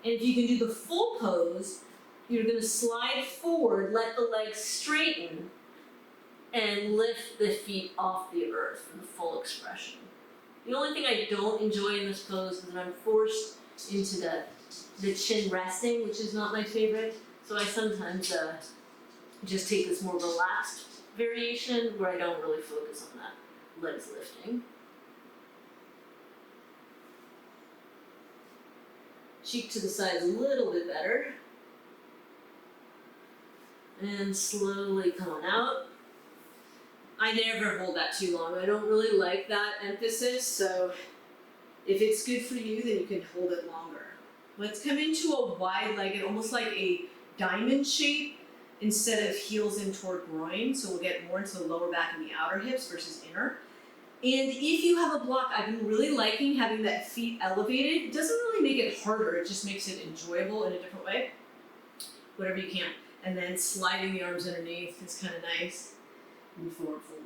And if you can do the full pose, you're going to slide forward, let the legs straighten, and lift the feet off the earth for the full expression. The only thing I don't enjoy in this pose is that I'm forced into the chin resting, which is not my favorite. So I sometimes just take this more relaxed variation where I don't really focus on that legs lifting. Cheek to the side a little bit better. And slowly come on out. I never hold that too long. I don't really like that emphasis, so if it's good for you, then you can hold it longer. Let's come into a wide-legged, almost like a diamond shape, instead of heels in toward groin, so we'll get more into the lower back and the outer hips versus inner. And if you have a block, I've been really liking having that feet elevated. It doesn't really make it harder, it just makes it enjoyable in a different way. Whatever you can. And then sliding the arms underneath is kind of nice. And forward folding.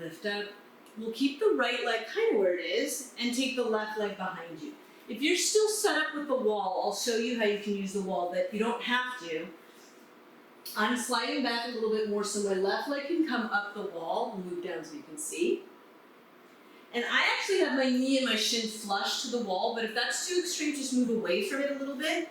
Lift up. We'll keep the right leg kind of where it is and take the left leg behind you. If you're still set up with the wall, I'll show you how you can use the wall, but you don't have to. I'm sliding back a little bit more so my left leg can come up the wall and move down so you can see. And I actually have my knee and my shin flush to the wall, but if that's too extreme, just move away from it a little bit.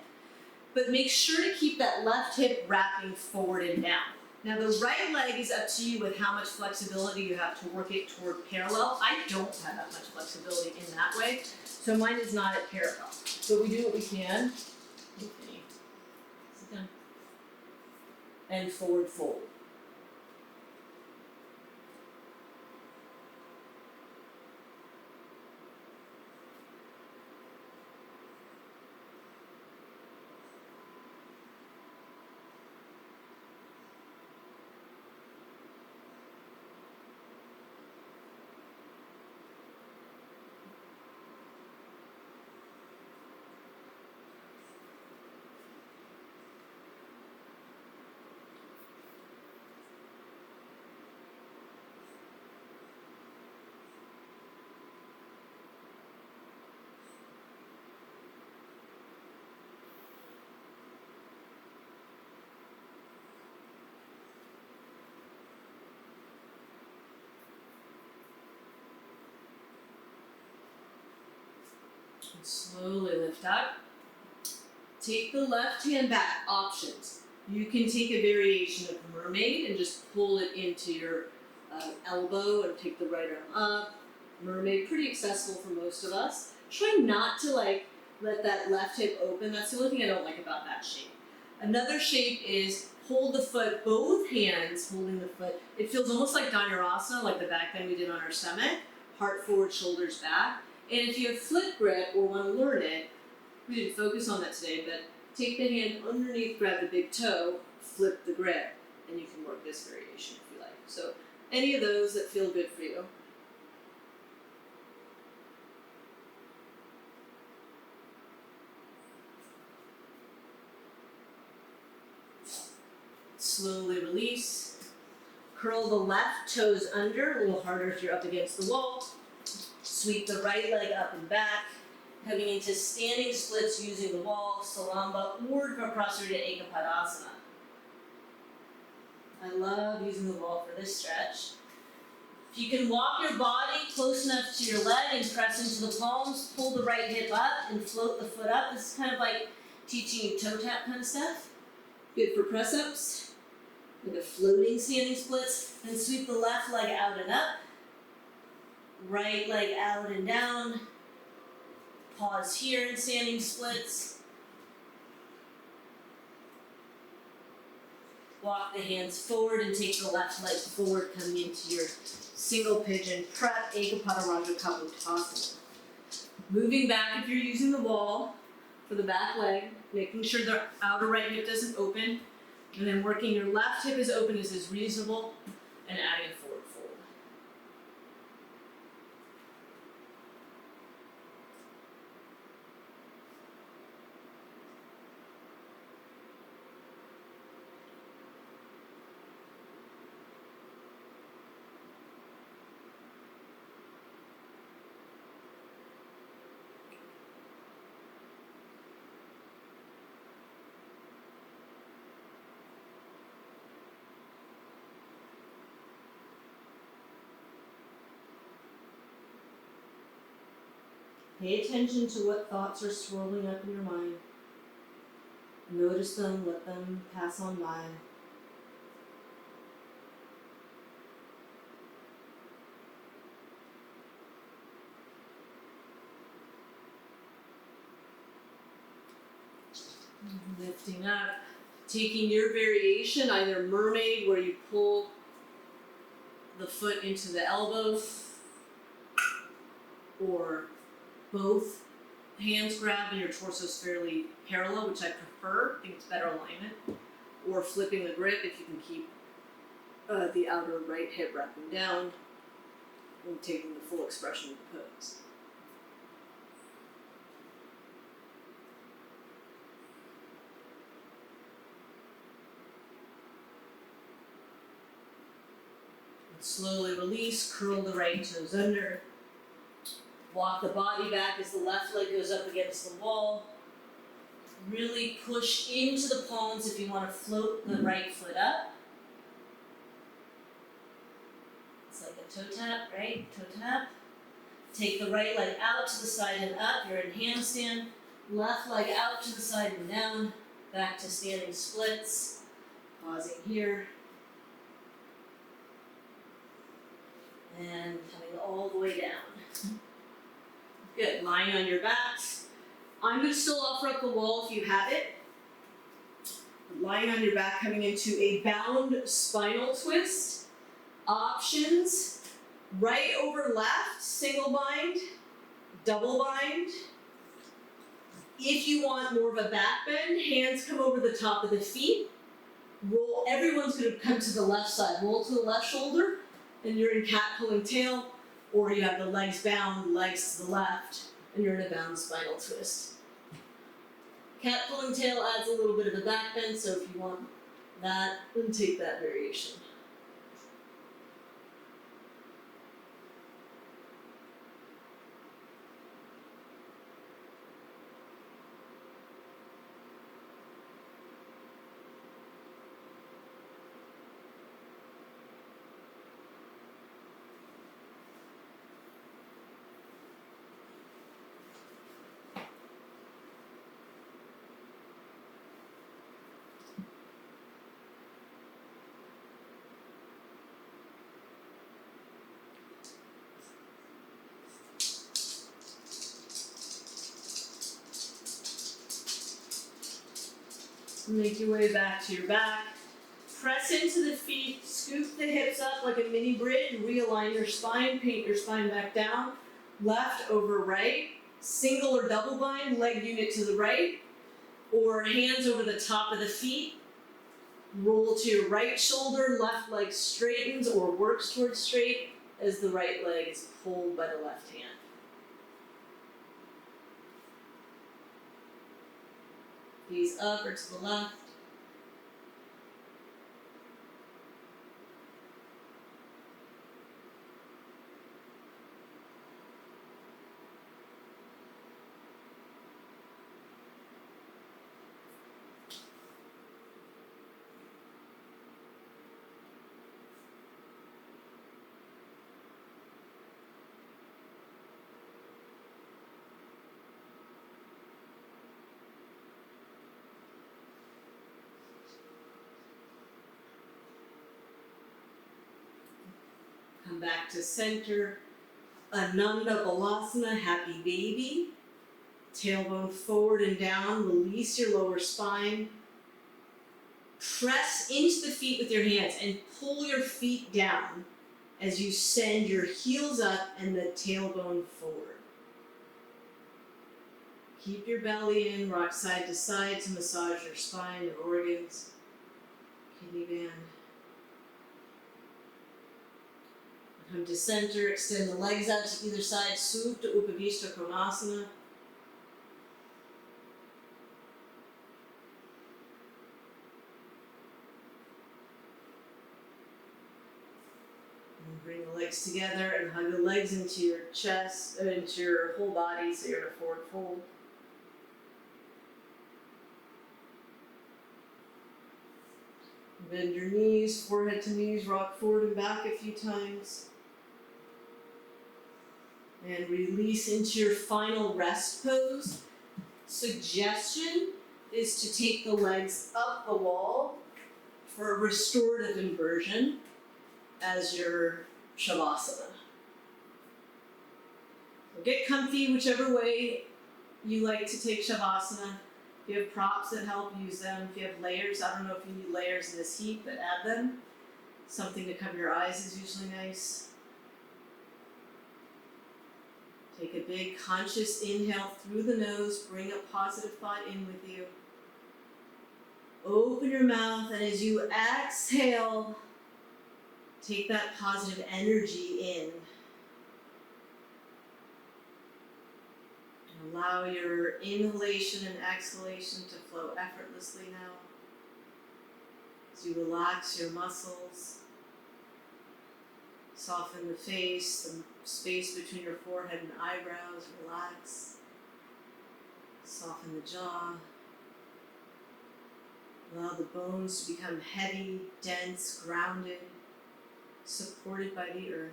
But make sure to keep that left hip wrapping forward and down. Now the right leg is up to you with how much flexibility you have to work it toward parallel. I don't have that much flexibility in that way, so mine is not at parallel. But we do what we can. Okay. Sit down. And forward fold. And slowly lift up. Take the left hand back. Options. You can take a variation of mermaid and just pull it into your elbow and take the right arm up. Mermaid, pretty accessible for most of us. Try not to let that left hip open. That's the only thing I don't like about that shape. Another shape is hold the foot, both hands holding the foot. It feels almost like Dhanurasana, like the back bend we did on our stomach. Heart forward, shoulders back. And if you have flip grip or want to learn it, we didn't focus on that today, but take the hand underneath, grab the big toe, flip the grip, and you can work this variation if you like. So any of those that feel good for you. Slowly release. Curl the left toes under, a little harder if you're up against the wall. Sweep the right leg up and back, coming into standing splits using the wall, Salamba or Prakrasarita Ekapadasana. I love using the wall for this stretch. If you can walk your body close enough to your leg and press into the palms, pull the right hip up and float the foot up. This is kind of like teaching you toe tap kind of stuff. Good for press-ups. Like a floating standing splits. And sweep the left leg out and up. Right leg out and down. Pause here in standing splits. Walk the hands forward and take the left leg forward, coming into your single pigeon prep, Ekapada Raja Kapotasana. Moving back if you're using the wall for the back leg, making sure the outer right hip doesn't open, and then working your left hip as open as is reasonable, and adding a forward fold. Pay attention to what thoughts are swirling up in your mind. Notice them, let them pass on by. Lifting up, taking your variation, either mermaid where you pull the foot into the elbow, or both hands grab and your torso is fairly parallel, which I prefer. I think it's better alignment. Or flipping the grip if you can keep the outer right hip wrapping down and taking the full expression of the pose. And slowly release, curl the right toes under. Walk the body back as the left leg goes up against the wall. Really push into the palms if you want to float the right foot up. It's like a toe tap, right? Toe tap. Take the right leg out to the side and up. You're in handstand. Left leg out to the side and down. Back to standing splits. Pausing here. And coming all the way down. Good, lying on your backs. I'm going to still offer up the wall if you have it. Lying on your back, coming into a bound spinal twist. Options, right over left, single bind, double bind. If you want more of a back bend, hands come over the top of the feet. Roll, everyone's going to come to the left side. Roll to the left shoulder, and you're in cat pulling tail. Or you have the legs bound, legs to the left, and you're in a bound spinal twist. Cat pulling tail adds a little bit of a back bend, so if you want that, then take that variation. Make your way back to your back. Press into the feet, scoop the hips up like a mini bridge, realign your spine, paint your spine back down. Left over right, single or double bind, leg unit to the right, or hands over the top of the feet. Roll to your right shoulder, left leg straightens or works towards straight as the right leg is pulled by the left hand. Gaze up or to the left. back to center. Ananda Balasana, happy baby. Tailbone forward and down, release your lower spine. Press into the feet with your hands and pull your feet down as you send your heels up and the tailbone forward. Keep your belly in, rock side to side to massage your spine, your organs, kidney band. Come to center, extend the legs out to either side, Supta Upavishta Konasana. And bring the legs together and hug the legs into your chest, into your whole body, so you're in a forward fold. Bend your knees, forehead to knees, rock forward and back a few times. And release into your final rest pose. Suggestion is to take the legs up the wall for a restorative inversion as your Shavasana. So get comfy whichever way you like to take Shavasana. If you have props that help, use them. If you have layers, I don't know if you need layers in this heat, but add them. Something to cover your eyes is usually nice. Take a big conscious inhale through the nose. Bring a positive thought in with you. Open your mouth, and as you exhale, take that positive energy in. And allow your inhalation and exhalation to flow effortlessly now. As you relax your muscles, soften the face, the space between your forehead and eyebrows, relax. Soften the jaw. Allow the bones to become heavy, dense, grounded, supported by the earth.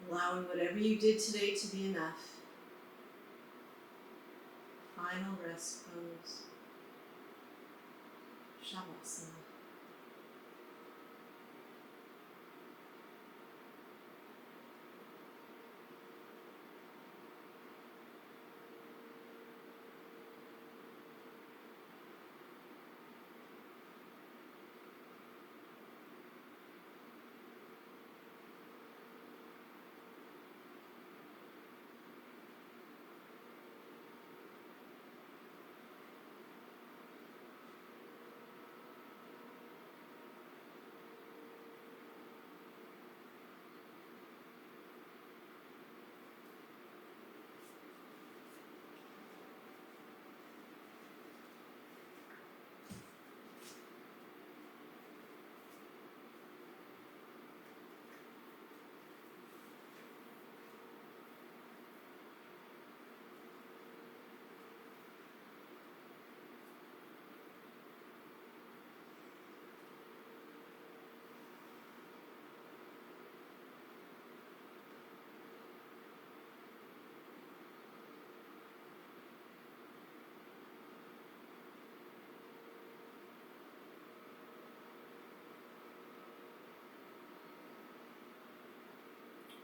Allowing whatever you did today to be enough. Final rest pose. Shavasana.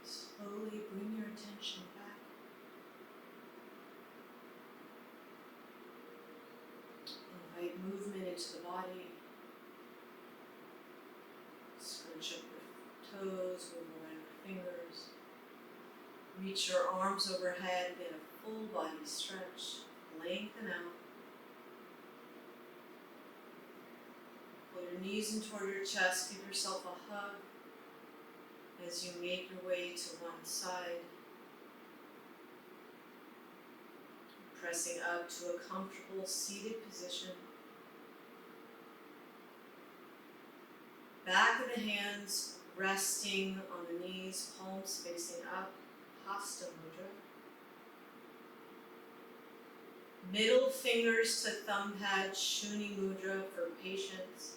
Slowly bring your attention back. Invite movement into the body. Scrunch up your toes, move around your fingers. Reach your arms overhead, get a full body stretch. Lengthen out. Pull your knees in toward your chest, give yourself a hug. As you make your way to one side, pressing up to a comfortable seated position. Back of the hands resting on the knees, palms facing up, Hasta Mudra. Middle fingers to thumb pad, Shuni Mudra for patience.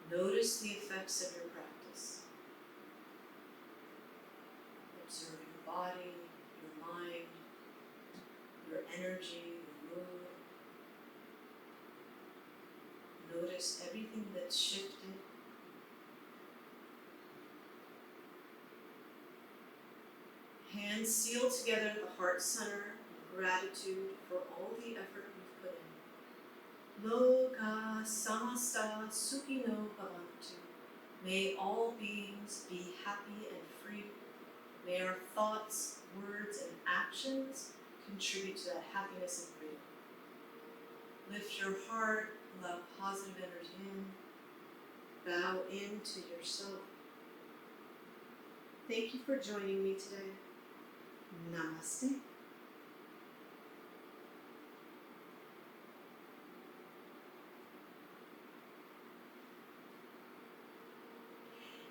Notice the effects of your practice. Observe your body, your mind. energy, your mood. Notice everything that's shifted. Hands sealed together at the heart center in gratitude for all the effort we've put in. Loka samasta sukhino bhavantu. May all beings be happy and free. May our thoughts, words, and actions contribute to that happiness and freedom. Lift your heart, allow positive energy in. Bow into yourself. Thank you for joining me today. Namaste.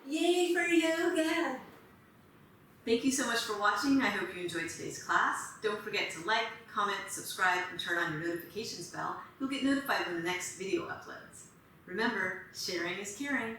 Yay for yoga! Thank you so much for watching. I hope you enjoyed today's class. Don't forget to like, comment, subscribe, and turn on your notifications bell. You'll get notified when the next video uploads. Remember, sharing is caring.